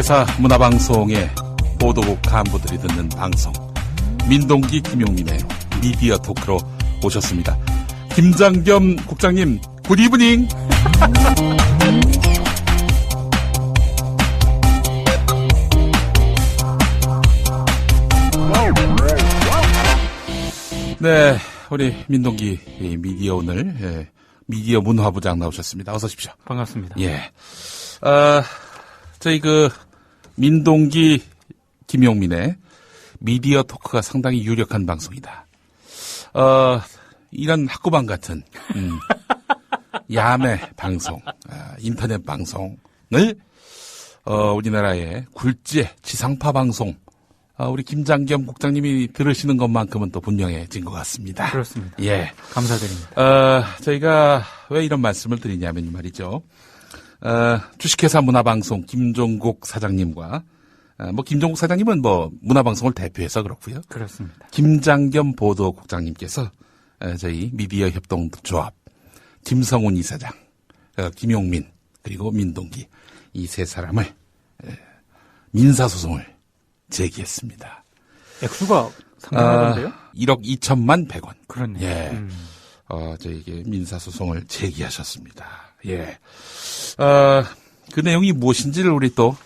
주식회사 문화방송의 보도국 간부들이 듣는 방송 민동기 김용민의 미디어 토크로 오셨습니다. 김장겸 국장님 굿이브닝. 네, 우리 민동기 미디어 오늘 미디어 문화부장 나오셨습니다. 어서 오십시오. 반갑습니다. 예. 저희 민동기 김용민의 미디어 토크가 상당히 유력한 방송이다. 이런 학구방 같은, 야매 방송, 인터넷 방송을, 우리나라의 굴지의 지상파 방송, 우리 김장겸 국장님이 들으시는 것만큼은 또 분명해진 것 같습니다. 그렇습니다. 예. 감사드립니다. 저희가 왜 이런 말씀을 드리냐면 말이죠. 주식회사 문화방송 김종국 사장님과, 김종국 사장님은 문화방송을 대표해서 그렇고요. 그렇습니다. 김장겸 보도국장님께서 저희 미디어 협동조합, 김성훈 이사장, 김용민, 그리고 민동기, 이 세 사람을 민사소송을 제기했습니다. 액수가 상당하던데요? 1억 2천만 100원. 그렇네요. 예. 저에게 민사소송을 제기하셨습니다. 예. 그 내용이 무엇인지를 우리 또,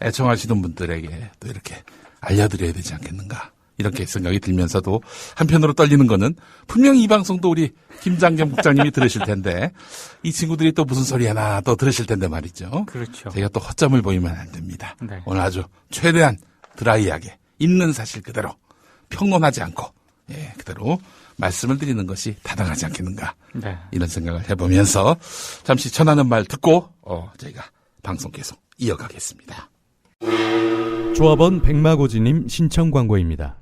애청하시는 분들에게 또 이렇게 알려드려야 되지 않겠는가. 이렇게 생각이 들면서도 한편으로 떨리는 거는 분명히 이 방송도 우리 김장겸 국장님이 들으실 텐데 이 친구들이 또 무슨 소리 하나 또 들으실 텐데 말이죠. 그렇죠. 제가 또 허점을 보이면 안 됩니다. 네. 오늘 아주 최대한 드라이하게 있는 사실 그대로 평론하지 않고 그대로 말씀을 드리는 것이 타당하지 않겠는가. 네. 이런 생각을 해보면서 잠시 전하는 말 듣고 저희가 방송 계속 이어가겠습니다. 조합원 백마고지님 신청 광고입니다.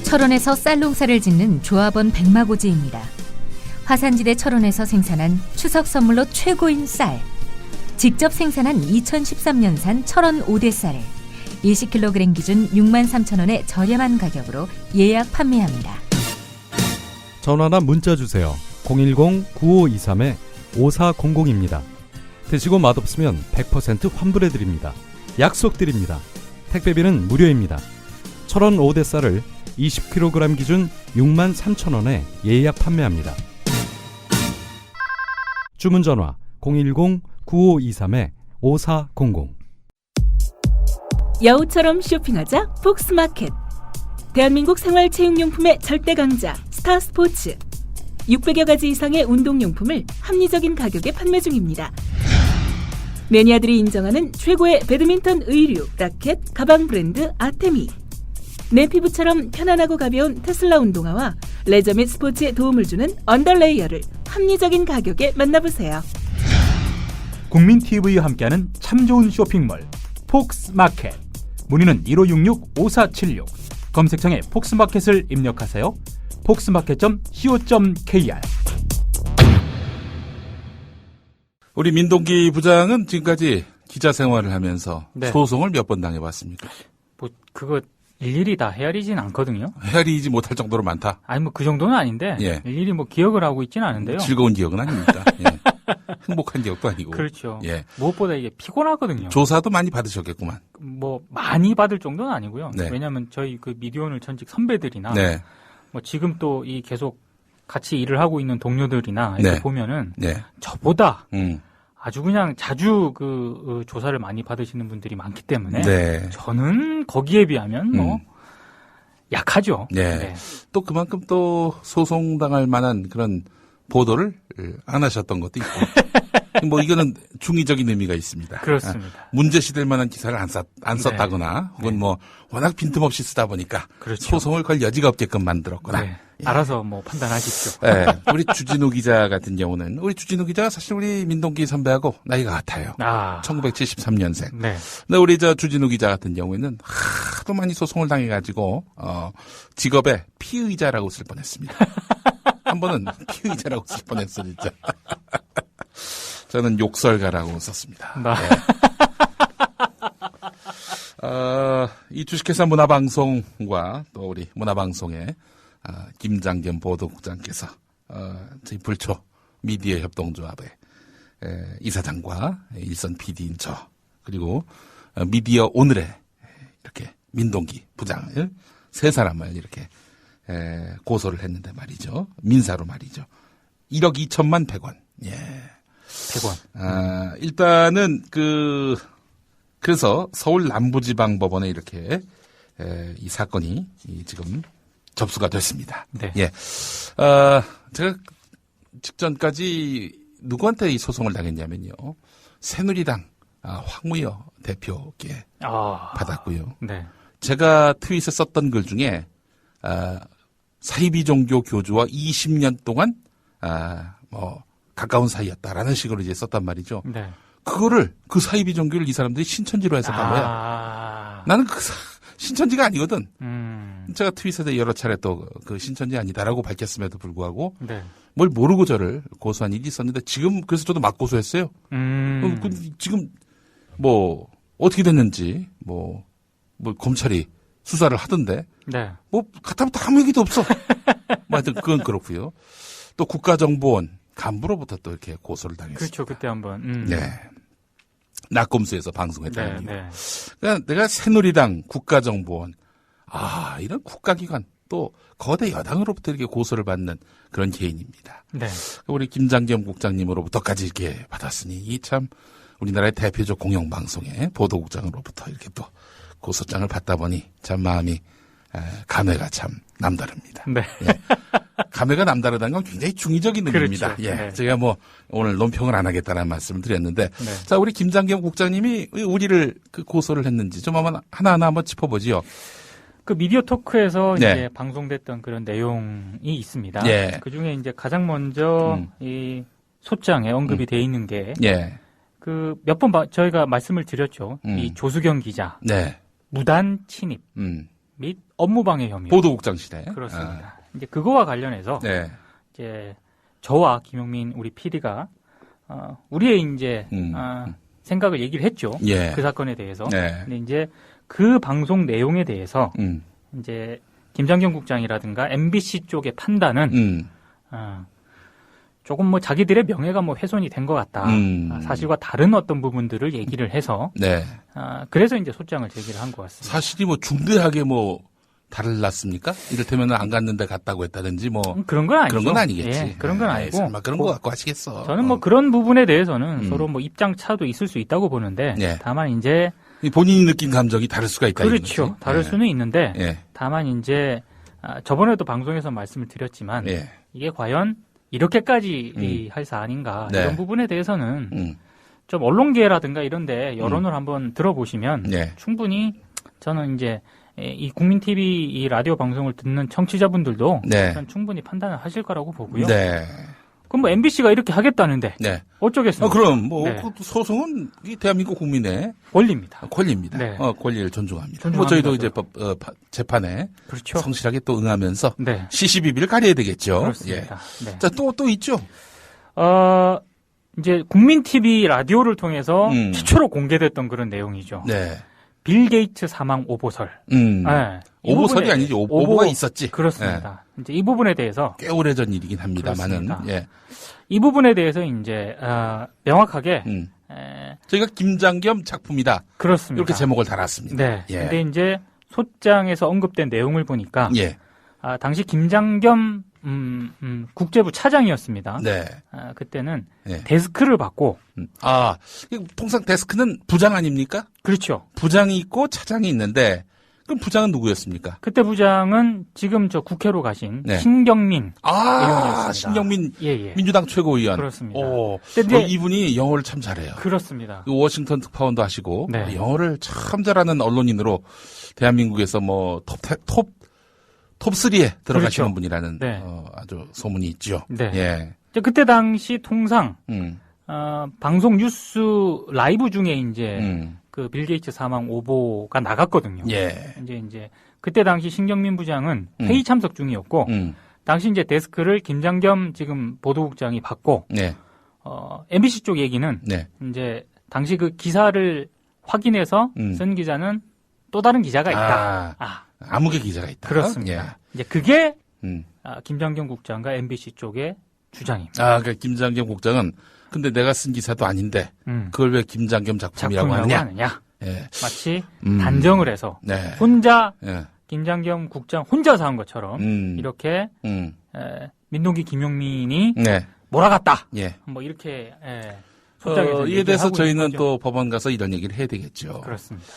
철원에서 쌀 농사를 짓는 조합원 백마고지입니다. 화산지대 철원에서 생산한 추석 선물로 최고인 쌀. 직접 생산한 2013년산 철원 5대 쌀을 20kg 기준 63,000원의 저렴한 가격으로 예약 판매합니다. 전화나 문자 주세요. 010-9523-5400입니다. 드시고 맛없으면 100% 환불해드립니다. 약속드립니다. 택배비는 무료입니다. 철원 5대 쌀을 20kg 기준 63,000원에 예약 판매합니다. 주문 전화 010-9523-5400. 여우처럼 쇼핑하자 폭스마켓. 대한민국 생활체육용품의 절대 강자 스타스포츠. 600여 가지 이상의 운동용품을 합리적인 가격에 판매 중입니다. 매니아들이 인정하는 최고의 배드민턴 의류, 라켓, 가방 브랜드 아테미. 내 피부처럼 편안하고 가벼운 테슬라 운동화와 레저 및 스포츠에 도움을 주는 언더레이어를 합리적인 가격에 만나보세요. 국민TV와 함께하는 참 좋은 쇼핑몰 폭스마켓. 문의는 1566-5476. 검색창에 폭스마켓을 입력하세요. 폭스마켓.co.kr. 우리 민동기 부장은 지금까지 기자 생활을 하면서 네. 소송을 몇 번 당해봤습니까? 그거 일일이 다 헤아리진 않거든요. 헤아리지 못할 정도로 많다. 아니, 그 정도는 아닌데. 예. 일일이 기억을 하고 있지는 않은데요. 즐거운 기억은 아닙니다. 예. 행복한 기억도 아니고. 그렇죠. 예. 무엇보다 이게 피곤하거든요. 조사도 많이 받으셨겠구만. 많이 받을 정도는 아니고요. 네. 왜냐하면 저희 미디어오늘 전직 선배들이나 네. 지금 또 이 계속 같이 일을 하고 있는 동료들이나 이렇게 네. 보면은 네. 저보다 아주 그냥 자주 조사를 많이 받으시는 분들이 많기 때문에 네. 저는 거기에 비하면 약하죠. 네. 네. 또 그만큼 또 소송당할 만한 그런 보도를 안 하셨던 것도 있고. 이거는 중의적인 의미가 있습니다. 그렇습니다. 문제시될 만한 기사를 안 썼다거나 혹은 워낙 빈틈없이 쓰다 보니까 그렇죠. 소송을 걸 여지가 없게끔 만들었거나. 네. 알아서 판단하십시오. 네. 우리 주진우 기자 같은 경우는 우리 주진우 기자가 사실 우리 민동기 선배하고 나이가 같아요. 1973년생. 네. 근데 우리 주진우 기자 같은 경우에는 하도 많이 소송을 당해가지고 직업에 피의자라고 쓸 뻔했습니다. 한 번은 피의자라고 쓸 뻔했어 진짜. 저는 욕설가라고 썼습니다. 네. 이 주식회사 문화방송과 또 우리 문화방송의 김장겸 보도국장께서 저희 불초 미디어 협동조합의 이사장과 일선 PD인 저 그리고 미디어 오늘의 이렇게 민동기 부장을 세 사람을 이렇게 고소를 했는데 말이죠. 민사로 말이죠. 1억 2천만 100원. 예. 100원. 일단은 그래서 서울 남부지방법원에 이렇게 이 사건이 지금 접수가 됐습니다. 네. 예. 제가 직전까지 누구한테 이 소송을 당했냐면요. 새누리당 황무여 대표께 받았고요. 네. 제가 트윗에 썼던 글 중에 사이비 종교 교주와 20년 동안 가까운 사이였다라는 식으로 이제 썼단 말이죠. 네. 그거를 그 사이비 종교를 이 사람들이 신천지로 해석한 거야. 나는 신천지가 아니거든. 제가 트윗에서 여러 차례 또 그 신천지 아니다라고 밝혔음에도 불구하고 네. 뭘 모르고 저를 고소한 일이 있었는데 지금 그래서 저도 막 고소했어요. 지금 뭐 어떻게 됐는지 뭐 검찰이 수사를 하던데 네. 뭐 가타부터 아무 얘기도 없어. 뭐 하여튼 그건 그렇고요. 또 국가정보원 간부로부터 또 이렇게 고소를 당했어요. 그렇죠. 그때 한번. 네. 낙검수에서 방송했다는 이유. 네. 그러니까 내가 새누리당 국가정보원 이런 국가기관 또 거대 여당으로부터 이렇게 고소를 받는 그런 개인입니다. 네. 우리 김장겸 국장님으로부터까지 이렇게 받았으니 이 참 우리나라의 대표적 공영방송의 보도국장으로부터 이렇게 또 고소장을 받다 보니 참 마음이 감회가 참 남다릅니다. 네. 예. 감회가 남다르다는 건 굉장히 중의적인 의미입니다. 그렇죠. 예. 네. 제가 뭐 오늘 논평을 안 하겠다는 말씀을 드렸는데 네. 자, 우리 김장겸 국장님이 우리를 그 고소를 했는지 좀 하나하나 한번 짚어보지요. 그 미디어 토크에서 네. 이제 방송됐던 그런 내용이 있습니다. 예. 그 중에 이제 가장 먼저 이 소장에 언급이 돼 있는 게 예. 그 몇 번 저희가 말씀을 드렸죠. 이 조수경 기자 네. 무단 침입 및 업무방해 혐의. 보도국장실에. 그렇습니다. 이제 그거와 관련해서 네. 이제 저와 김용민 우리 PD가 우리의 이제 생각을 얘기를 했죠. 예. 그 사건에 대해서. 네. 근데 이제 그 방송 내용에 대해서 이제 김장겸 국장이라든가 MBC 쪽의 판단은 조금 뭐 자기들의 명예가 뭐 훼손이 된 것 같다. 사실과 다른 어떤 부분들을 얘기를 해서 네. 그래서 이제 소장을 제기를 한 것 같습니다. 사실이 뭐 중대하게 뭐 달랐습니까? 이를테면 안 갔는데 갔다고 했다든지 뭐 그런 건 아니죠. 그런 건 아니겠지. 예, 그런 건 아니고. 설마 그런 거 갖고 하시겠어. 저는 뭐 그런 부분에 대해서는 서로 뭐 입장 차도 있을 수 있다고 보는데 예. 다만 이제 본인이 느낀 감정이 다를 수가 있다. 그렇죠. 다를 수는 있는데 예. 다만 이제 저번에도 방송에서 말씀을 드렸지만 예. 이게 과연 이렇게까지 할 사안인가 네. 이런 부분에 대해서는 좀 언론계라든가 이런데 여론을 한번 들어보시면 예. 충분히 저는 이제 이 국민 TV 이 라디오 방송을 듣는 청취자분들도 네. 충분히 판단을 하실 거라고 보고요. 네. 그럼 뭐 MBC가 이렇게 하겠다는데 네. 어쩌겠습니까? 그럼 뭐 네. 그 소송은 이 대한민국 국민의 권리입니다. 권리입니다. 네. 권리를 존중합니다. 존중합니다. 뭐 저희도 이제 재판에 그렇죠. 성실하게 또 응하면서 네. 시시비비를 가려야 되겠죠. 그렇습니다. 예. 네. 자, 또 있죠. 이제 국민 TV 라디오를 통해서 음. 최초로 공개됐던 그런 내용이죠. 네. 빌 게이츠 사망 오보설. 네. 이 오보설이 부분에- 아니지 오보가 있었지. 그렇습니다. 이제 이 부분에 대해서 꽤 오래전 일이긴 합니다만은. 그렇습니다. 예. 이 부분에 대해서 이제 명확하게 저희가 김장겸 작품이다. 그렇습니다. 이렇게 제목을 달았습니다. 네. 예. 근데 이제 소장에서 언급된 내용을 보니까 예. 당시 김장겸 국제부 차장이었습니다. 네. 그때는 예. 데스크를 받고 통상 데스크는 부장 아닙니까? 그렇죠. 부장이 있고 차장이 있는데 그럼 부장은 누구였습니까? 그때 부장은 지금 저 국회로 가신 네. 신경민 의원이었습니다. 신경민 예. 민주당 최고위원. 그렇습니다. 근데 이분이 영어를 참 잘해요. 그렇습니다. 그 워싱턴 특파원도 하시고 네. 영어를 참 잘하는 언론인으로 대한민국에서 뭐 톱 3에 들어가시는 그렇죠. 분이라는 네. 아주 소문이 있죠. 네. 예. 이제 그때 당시 통상 음. 방송 뉴스 라이브 중에 이제 그 빌 게이츠 사망 오보가 나갔거든요. 예. 이제 그때 당시 신경민 부장은 회의 참석 중이었고 당시 이제 데스크를 김장겸 지금 보도국장이 받고 네. MBC 쪽 얘기는 네. 이제 당시 그 기사를 확인해서 쓴 기자는 또 다른 기자가 있다. 암흑의 기자가 있다. 그렇습니다. 예. 이제 그게 김장겸 국장과 MBC 쪽의 주장입니다. 그러니까 김장겸 국장은 근데 내가 쓴 기사도 아닌데 그걸 왜 김장겸 작품이라고 하느냐? 예. 마치 단정을 해서 네. 혼자 예. 김장겸 국장 혼자서 한 것처럼 이렇게 민동기 김용민이 네. 몰아갔다. 예. 뭐 이렇게 이에 대해서 저희는 또 법원 가서 이런 얘기를 해야 되겠죠. 그렇습니다.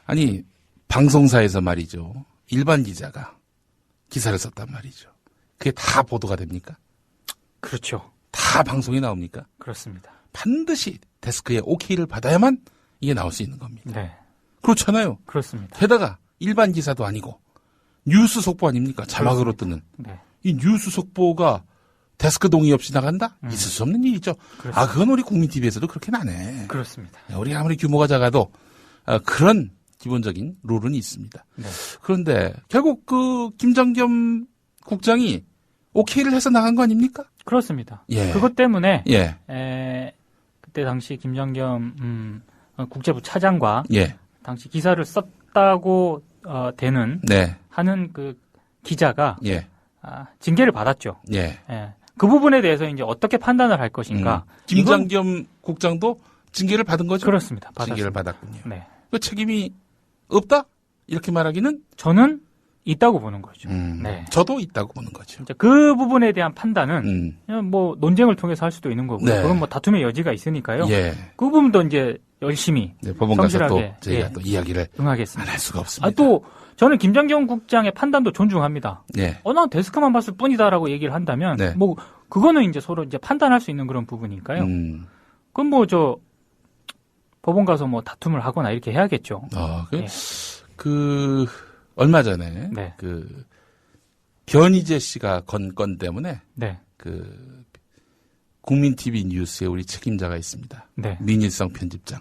아니 방송사에서 말이죠. 일반 기자가 기사를 썼단 말이죠. 그게 다 보도가 됩니까? 그렇죠. 다 방송에 나옵니까? 그렇습니다. 반드시 데스크의 오케이를 받아야만 이게 나올 수 있는 겁니다. 네. 그렇잖아요. 그렇습니다. 게다가 일반 기사도 아니고 뉴스 속보 아닙니까? 자막으로 뜨는. 네. 이 뉴스 속보가 데스크 동의 없이 나간다? 있을 수 없는 일이죠. 그렇습니다. 아, 그건 우리 국민TV에서도 그렇게 나네. 그렇습니다. 우리 아무리 규모가 작아도 그런 기본적인 룰은 있습니다. 네. 그런데 결국 그 김장겸 국장이 오케이를 해서 나간 거 아닙니까? 그렇습니다. 예. 그것 때문에 예. 그때 당시 김장겸 국제부 차장과 예. 당시 기사를 썼다고 되는 네. 하는 그 기자가 예. 징계를 받았죠. 예. 예. 그 부분에 대해서 이제 어떻게 판단을 할 것인가? 김장겸 국장도 징계를 받은 거죠? 그렇습니다. 받았습니다. 징계를 받았군요. 네. 그 책임이 없다? 이렇게 말하기는 저는 있다고 보는 거죠. 네. 저도 있다고 보는 거죠. 이제 그 부분에 대한 판단은 그냥 뭐 논쟁을 통해서 할 수도 있는 거고요. 네. 그건 뭐 다툼의 여지가 있으니까요. 예. 그 부분도 이제 열심히 네, 법원 가서 또 성실하게, 저희가 예. 또 이야기를 안 응하겠습니다. 할 수가 없습니다. 또 저는 김장겸 국장의 판단도 존중합니다. 예. 난 데스크만 봤을 뿐이다라고 얘기를 한다면 네. 뭐 그거는 이제 서로 이제 판단할 수 있는 그런 부분이니까요. 그럼 뭐 법원 가서 뭐 다툼을 하거나 이렇게 해야겠죠. 예. 얼마 전에 네. 변희재 씨가 건 건 때문에 네. 국민 TV 뉴스에 우리 책임자가 있습니다. 네. 민일성 편집장.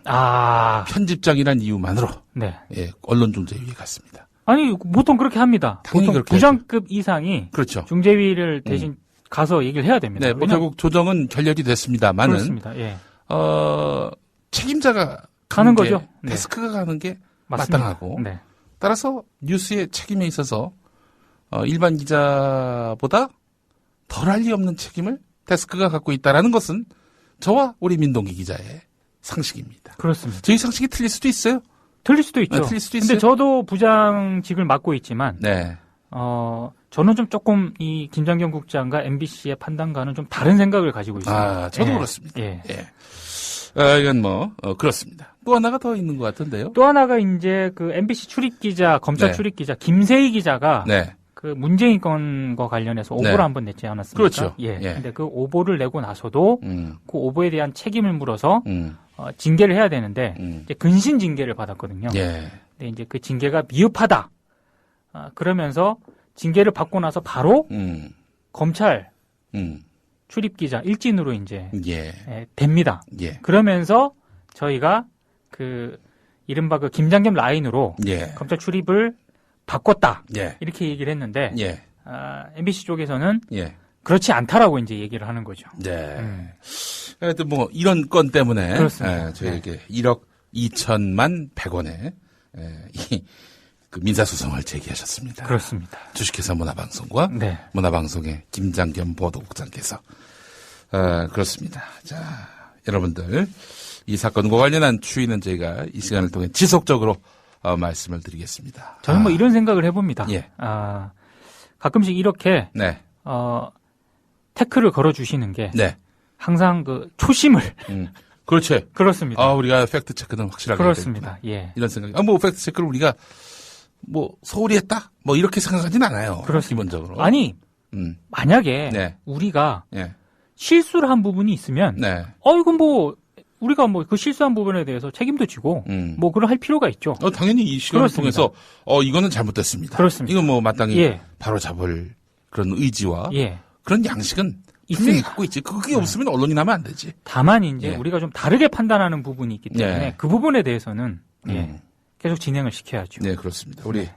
편집장이란 이유만으로 네. 예, 언론중재위에 갔습니다. 아니 보통 그렇게 합니다. 당연히 보통 그렇게 부장급 이상이 그렇죠. 중재위를 대신 가서 얘기를 해야 됩니다. 네, 뭐 결국 조정은 결렬이 됐습니다만은 그렇습니다. 예. 책임자가 가는 거죠. 네. 데스크가 가는 게 맞습니다. 마땅하고 네. 따라서 뉴스의 책임에 있어서 일반 기자보다 덜할 리 없는 책임을 데스크가 갖고 있다라는 것은 저와 우리 민동기 기자의 상식입니다. 그렇습니다. 저희 상식이 틀릴 수도 있어요. 틀릴 수도 있죠. 네, 틀릴 수도 근데 있어요. 저도 부장직을 맡고 있지만 네. 저는 좀 조금 이 김장겸 국장과 MBC의 판단과는 좀 다른 생각을 가지고 있습니다. 저도 예. 그렇습니다. 예. 이건 그렇습니다. 또 하나가 더 있는 것 같은데요. 또 하나가 이제 그 MBC 출입 기자, 검찰 네. 출입 기자 김세희 기자가 네. 그 문재인 건과 관련해서 오보를 네. 한번 냈지 않았습니까? 그렇죠. 예. 예. 근데 그 오보를 내고 나서도 그 오보에 대한 책임을 물어서 징계를 해야 되는데 이제 근신 징계를 받았거든요. 예. 근데 이제 그 징계가 미흡하다. 그러면서 징계를 받고 나서 바로 검찰 출입 기자 일진으로 이제 됩니다. 예. 그러면서 저희가 이른바 김장겸 라인으로 예. 검찰 출입을 바꿨다. 예. 이렇게 얘기를 했는데 예. MBC 쪽에서는 예. 그렇지 않다라고 이제 얘기를 하는 거죠. 네. 하여튼 뭐 이런 건 때문에 그렇습니다. 저에게 1억 2천만 100원에 그 민사소송을 제기하셨습니다. 그렇습니다. 주식회사 문화방송과 네. 문화방송의 김장겸 보도국장께서 그렇습니다. 자, 여러분들 이 사건과 관련한 추이는 저희가 이 시간을 통해 지속적으로 말씀을 드리겠습니다. 저는 뭐 이런 생각을 해봅니다. 예. 가끔씩 이렇게 네. 태클을 걸어주시는 게 네. 항상 초심을 그렇죠. 그렇습니다. 우리가 팩트 체크는 확실하게 그렇습니다. 예. 이런 생각이. 팩트 체크를 우리가 소홀히 했다? 이렇게 생각하진 않아요. 그렇습니다. 기본적으로. 아니, 만약에 네. 우리가 예. 실수를 한 부분이 있으면, 네. 이건 우리가 그 실수한 부분에 대해서 책임도 지고, 그걸 할 필요가 있죠. 당연히 이 시간을 그렇습니다. 통해서, 이거는 잘못됐습니다. 그렇습니다. 이건 마땅히 예. 바로 잡을 그런 의지와 예. 그런 양식은 분명히 있습니다. 갖고 있지. 그게 없으면 언론이 나면 안 되지. 다만 이제 예. 우리가 좀 다르게 판단하는 부분이 있기 때문에 예. 그 부분에 대해서는 계속 진행을 시켜야죠. 네, 그렇습니다. 우리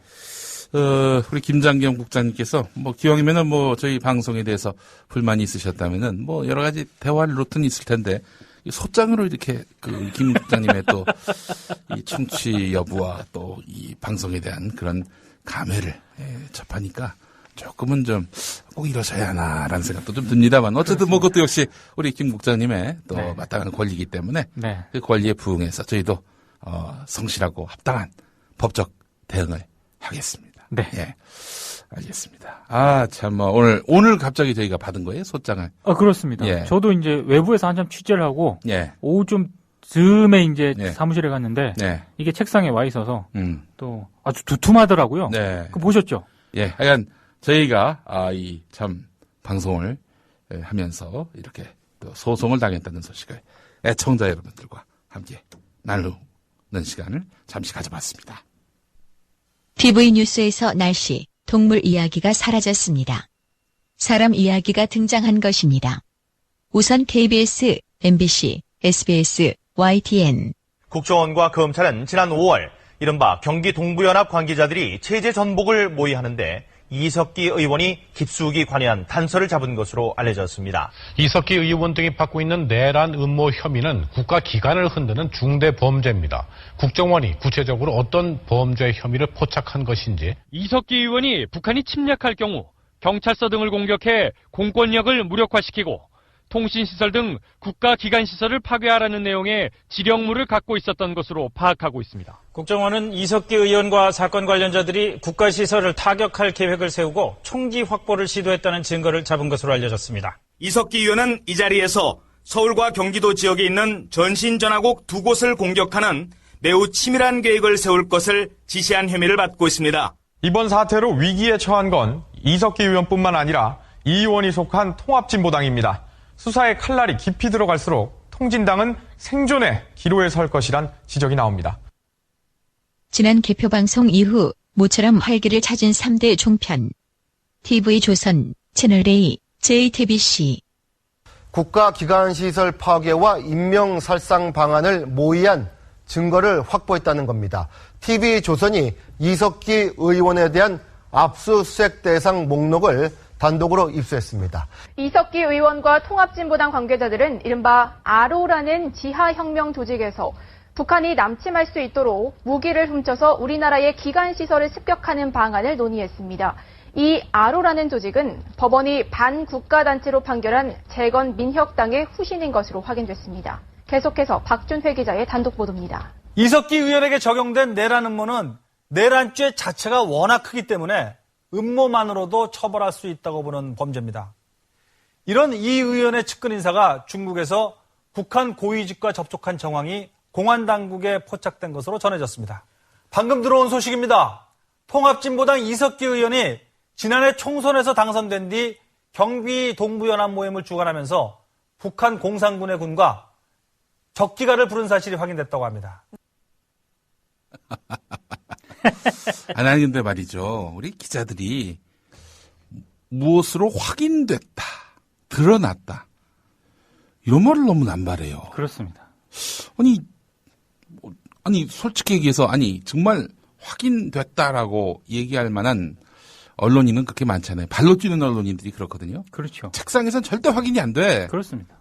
김장겸 국장님께서 기왕이면은 저희 방송에 대해서 불만이 있으셨다면은 여러 가지 대화할 루트는 있을 텐데 이 소장으로 이렇게 김 국장님의 또 이 청취 여부와 또 이 방송에 대한 그런 감회를 접하니까 조금은 좀 꼭 이러셔야 하나라는 생각도 좀 듭니다만 어쨌든 뭐 그것도 역시 우리 김 국장님의 또 네. 마땅한 권리이기 때문에 네. 그 권리에 부응해서 저희도 성실하고 합당한 법적 대응을 하겠습니다. 네. 예. 알겠습니다. 아, 참, 오늘 갑자기 저희가 받은 거예요, 소장을. 그렇습니다. 예. 저도 이제 외부에서 한참 취재를 하고, 예. 오후 좀 즈음에 이제 예. 사무실에 갔는데, 네. 이게 책상에 와 있어서, 음. 또 아주 두툼하더라고요. 네. 그거 보셨죠? 예. 하여간 저희가, 이 참, 방송을 하면서 이렇게 또 소송을 당했다는 소식을 애청자 여러분들과 함께 나누는 시간을 잠시 가져봤습니다. TV 뉴스에서 날씨, 동물 이야기가 사라졌습니다. 사람 이야기가 등장한 것입니다. 우선 KBS, MBC, SBS, YTN. 국정원과 검찰은 지난 5월 이른바 경기 동부연합 관계자들이 체제 전복을 모의하는데 이석기 의원이 깊숙이 관여한 단서를 잡은 것으로 알려졌습니다. 이석기 의원 등이 받고 있는 내란 음모 혐의는 국가기관을 흔드는 중대 범죄입니다. 국정원이 구체적으로 어떤 범죄 혐의를 포착한 것인지. 이석기 의원이 북한이 침략할 경우 경찰서 등을 공격해 공권력을 무력화시키고 통신시설 등 국가기관시설을 파괴하라는 내용의 지령물을 갖고 있었던 것으로 파악하고 있습니다. 국정원은 이석기 의원과 사건 관련자들이 국가시설을 타격할 계획을 세우고 총기 확보를 시도했다는 증거를 잡은 것으로 알려졌습니다. 이석기 의원은 이 자리에서 서울과 경기도 지역에 있는 전신전화국 두 곳을 공격하는 매우 치밀한 계획을 세울 것을 지시한 혐의를 받고 있습니다. 이번 사태로 위기에 처한 건 이석기 의원뿐만 아니라 이 의원이 속한 통합진보당입니다. 수사의 칼날이 깊이 들어갈수록 통진당은 생존의 기로에 설 것이란 지적이 나옵니다. 지난 개표 방송 이후 모처럼 활기를 찾은 3대 종편. TV조선, 채널A, JTBC. 국가기관시설 파괴와 인명살상 방안을 모의한 증거를 확보했다는 겁니다. TV조선이 이석기 의원에 대한 압수수색 대상 목록을 단독으로 입수했습니다. 이석기 의원과 통합진보당 관계자들은 이른바 아로라는 지하혁명 조직에서 북한이 남침할 수 있도록 무기를 훔쳐서 우리나라의 기관시설을 습격하는 방안을 논의했습니다. 이 아로라는 조직은 법원이 반국가단체로 판결한 재건 민혁당의 후신인 것으로 확인됐습니다. 계속해서 박준회 기자의 단독 보도입니다. 이석기 의원에게 적용된 내란 음모는 내란죄 자체가 워낙 크기 때문에 음모만으로도 처벌할 수 있다고 보는 범죄입니다. 이런 이 의원의 측근 인사가 중국에서 북한 고위직과 접촉한 정황이 공안당국에 포착된 것으로 전해졌습니다. 방금 들어온 소식입니다. 통합진보당 이석기 의원이 지난해 총선에서 당선된 뒤 경기 동부연합 모임을 주관하면서 북한 공산군의 군과 적기가를 부른 사실이 확인됐다고 합니다. 아니, 근데 말이죠. 우리 기자들이 무엇으로 확인됐다, 드러났다, 이런 말을 너무 남발해요. 그렇습니다. 아니, 솔직히 얘기해서, 정말 확인됐다라고 얘기할 만한 언론인은 그렇게 많잖아요. 발로 뛰는 언론인들이 그렇거든요. 그렇죠. 책상에선 절대 확인이 안 돼. 그렇습니다.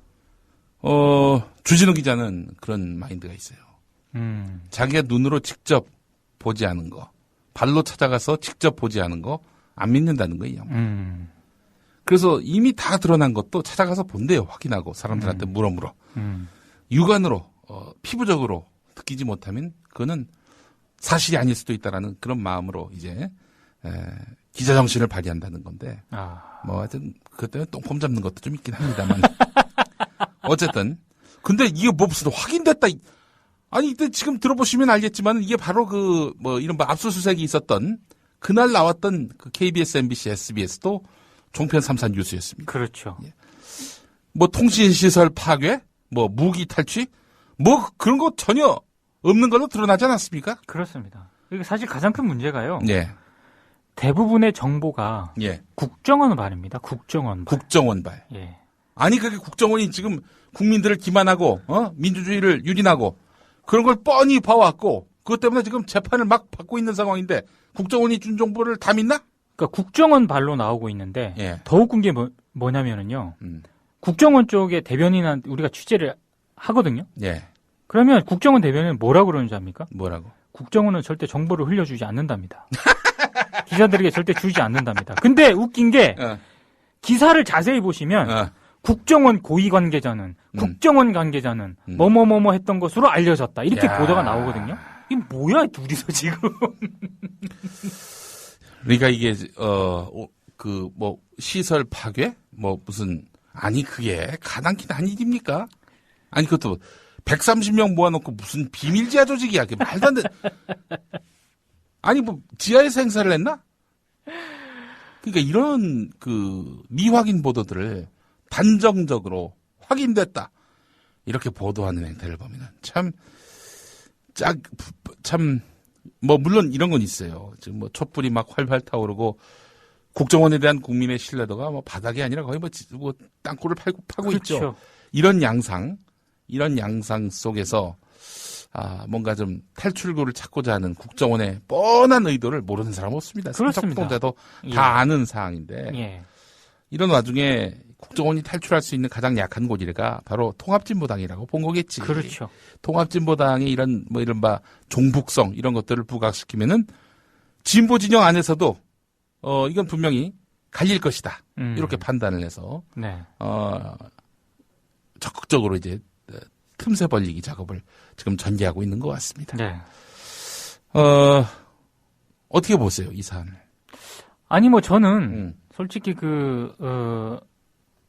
주진우 기자는 그런 마인드가 있어요. 자기가 눈으로 직접 보지 않은 거, 발로 찾아가서 직접 보지 않은 거 안 믿는다는 거예요. 그래서 이미 다 드러난 것도 찾아가서 본대요. 확인하고 사람들한테 물어. 육안으로 피부적으로 느끼지 못하면 그거는 사실이 아닐 수도 있다라는 그런 마음으로 이제 기자 정신을 발휘한다는 건데 뭐 하여튼 그것 때문에 똥폼 잡는 것도 좀 있긴 합니다만 어쨌든 근데 이게 뭐 무슨 확인됐다. 아니, 이때 지금 들어보시면 알겠지만 이게 바로 이른바 압수수색이 있었던 그날 나왔던 그 KBS, MBC, SBS도 종편 3사 뉴스였습니다. 그렇죠. 예. 뭐 통신시설 파괴, 뭐 무기 탈취, 뭐 그런 거 전혀 없는 걸로 드러나지 않았습니까? 그렇습니다. 이게 사실 가장 큰 문제가요. 예. 대부분의 정보가 예. 국정원 발입니다. 국정원 발. 국정원 발. 예. 아니, 그게 국정원이 지금 국민들을 기만하고, 민주주의를 유린하고, 그런 걸 뻔히 봐왔고, 그것 때문에 지금 재판을 막 받고 있는 상황인데, 국정원이 준 정보를 다 믿나? 그러니까 국정원 발로 나오고 있는데, 예. 더 웃긴 게 뭐냐면은요, 국정원 쪽에 대변인한테 우리가 취재를 하거든요? 예. 그러면 국정원 대변인은 뭐라고 그러는지 압니까? 뭐라고? 국정원은 절대 정보를 흘려주지 않는답니다. 기자들에게 절대 주지 않는답니다. 근데 웃긴 게 기사를 자세히 보시면 국정원 고위 관계자는 국정원 관계자는 뭐뭐뭐뭐 했던 것으로 알려졌다. 이렇게 보도가 나오거든요. 이게 뭐야 둘이서 지금. 그러니까 이게 시설 파괴 무슨 아니 그게 가당키는 한 일입니까? 아니 그것도 130명 모아놓고 무슨 비밀 지하 조직이야. 그게 말도 안 돼. 아니 지하에서 행사를 했나? 그러니까 이런 미확인 보도들을 단정적으로 확인됐다 이렇게 보도하는 행태를 보면은 물론 이런 건 있어요. 지금 촛불이 막 활발 타오르고 국정원에 대한 국민의 신뢰도가 바닥이 아니라 거의 땅굴을 파고 그렇죠. 있죠. 이런 양상 속에서 뭔가 좀 탈출구를 찾고자 하는 국정원의 뻔한 의도를 모르는 사람은 없습니다. 그렇습니다. 삼척동자도 예. 다 아는 사항인데 예. 이런 와중에 국정원이 탈출할 수 있는 가장 약한 고리가 바로 통합진보당이라고 본 거겠지. 그렇죠. 통합진보당이 이런 이른바 종북성 이런 것들을 부각시키면은 진보 진영 안에서도 이건 분명히 갈릴 것이다. 이렇게 판단을 해서 네. 적극적으로 이제 틈새 벌리기 작업을 지금 전개하고 있는 것 같습니다. 네. 어떻게 보세요, 이 사안을? 아니 저는 솔직히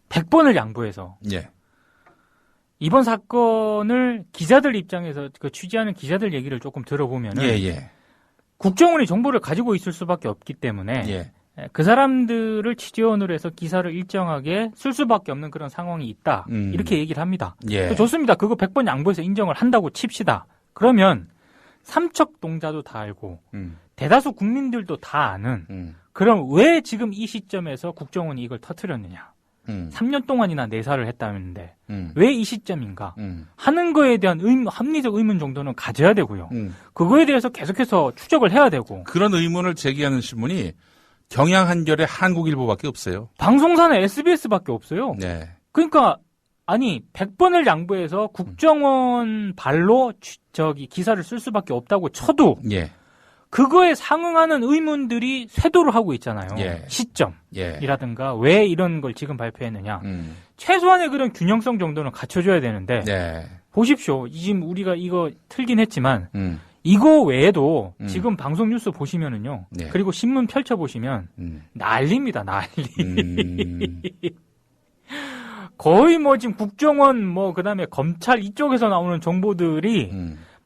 100번을 양보해서 예. 이번 사건을 기자들 입장에서 취재하는 기자들 얘기를 조금 들어보면은 예. 국정원이 정보를 가지고 있을 수밖에 없기 때문에 예. 그 사람들을 취재원으로 해서 기사를 일정하게 쓸 수밖에 없는 그런 상황이 있다. 이렇게 얘기를 합니다. 예. 좋습니다. 그거 100번 양보해서 인정을 한다고 칩시다. 그러면 삼척동자도 다 알고 대다수 국민들도 다 아는 그럼 왜 지금 이 시점에서 국정원이 이걸 터뜨렸느냐. 3년 동안이나 내사를 했다는데 왜 이 시점인가 하는 거에 대한 합리적 의문 정도는 가져야 되고요. 그거에 대해서 계속해서 추적을 해야 되고. 그런 의문을 제기하는 신문이 경향 한결의 한국일보밖에 없어요. 방송사는 SBS밖에 없어요. 네. 그러니까 아니 100번을 양보해서 국정원 발로 기사를 쓸 수밖에 없다고 쳐도 예. 그거에 상응하는 의문들이 쇄도를 하고 있잖아요. 예. 시점이라든가 왜 이런 걸 지금 발표했느냐. 최소한의 그런 균형성 정도는 갖춰줘야 되는데 네. 보십시오. 지금 우리가 이거 틀긴 했지만 이거 외에도 지금 방송 뉴스 보시면은요. 네. 그리고 신문 펼쳐보시면 난리입니다. 난리. 거의 지금 국정원 그다음에 검찰 이쪽에서 나오는 정보들이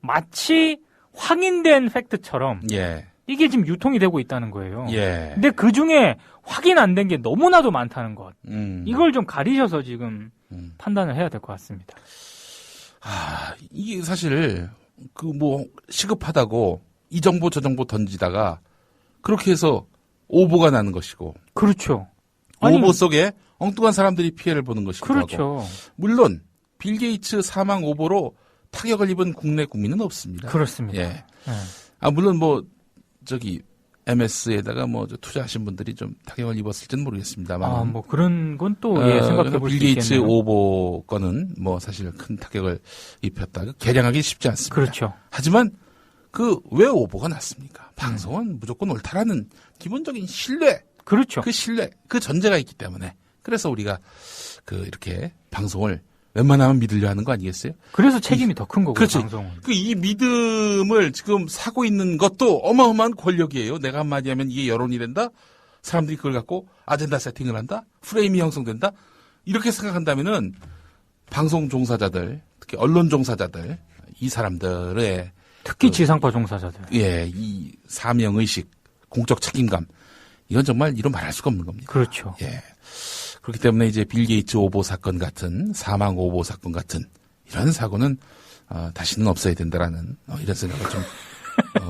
마치 확인된 팩트처럼 예. 이게 지금 유통이 되고 있다는 거예요. 예. 근데 그 중에 확인 안 된 게 너무나도 많다는 것. 이걸 좀 가리셔서 지금 판단을 해야 될 것 같습니다. 이게 사실 시급하다고 이 정보 저 정보 던지다가 그렇게 해서 오보가 나는 것이고. 그렇죠. 오보 속에 엉뚱한 사람들이 피해를 보는 것이기도 그렇죠. 하고. 물론 빌 게이츠 사망 오보로 타격을 입은 국내 국민은 없습니다. 그렇습니다. 예. 물론 MS에다가 투자하신 분들이 좀 타격을 입었을지는 모르겠습니다만. 그런 건 또 생각해 볼 수 있겠네요. 빌 게이츠 오보 건은 사실 큰 타격을 입혔다. 개량하기 쉽지 않습니다. 그렇죠. 하지만 왜 오보가 났습니까? 방송은 무조건 옳다라는 기본적인 신뢰. 그렇죠. 그 신뢰, 그 전제가 있기 때문에. 그래서 우리가 이렇게 방송을 웬만하면 믿으려 하는 거 아니겠어요? 그래서 책임이 더 큰 거고요. 그렇죠. 방송은. 이 믿음을 지금 사고 있는 것도 어마어마한 권력이에요. 내가 한마디 하면 이게 여론이 된다? 사람들이 그걸 갖고 아젠다 세팅을 한다? 프레임이 형성된다? 이렇게 생각한다면은 방송 종사자들, 특히 언론 종사자들, 이 사람들의 특히 지상파 종사자들. 예, 이 사명의식, 공적 책임감. 이건 정말 이루 말할 수가 없는 겁니다. 그렇죠. 예. 그렇기 때문에 이제 빌 게이츠 오보 사건 같은 사망 오보 사건 같은 이런 사고는 다시는 없어야 된다라는 이런 생각을 좀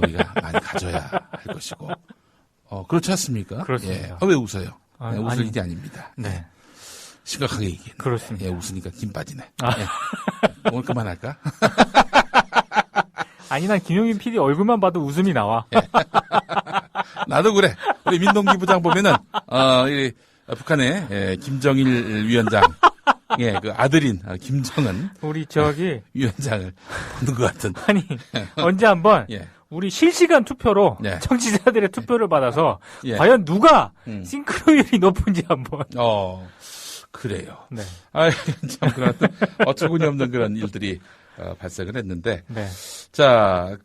우리가 많이 가져야 할 것이고 그렇지 않습니까? 그렇습니다. 예. 왜 웃어요? 웃을 아니, 일이 아닙니다. 네. 심각하게 얘기해. 그렇습니다. 예, 웃으니까 김 빠지네. 예. 오늘 그만할까? 아니 난 김용민 PD 얼굴만 봐도 웃음이 나와. 예. 나도 그래. 우리 민동기 부장 보면은 북한의 김정일 위원장, 그 아들인 김정은 우리 위원장을 보는 것 같은. 아니 언제 한번 우리 실시간 투표로 네. 청취자들의 투표를 받아서 예. 과연 누가 싱크로율이 높은지 한번. 그래요. 네. 참 그런 어처구니 없는 그런 일들이 발생을 했는데. 네. 자,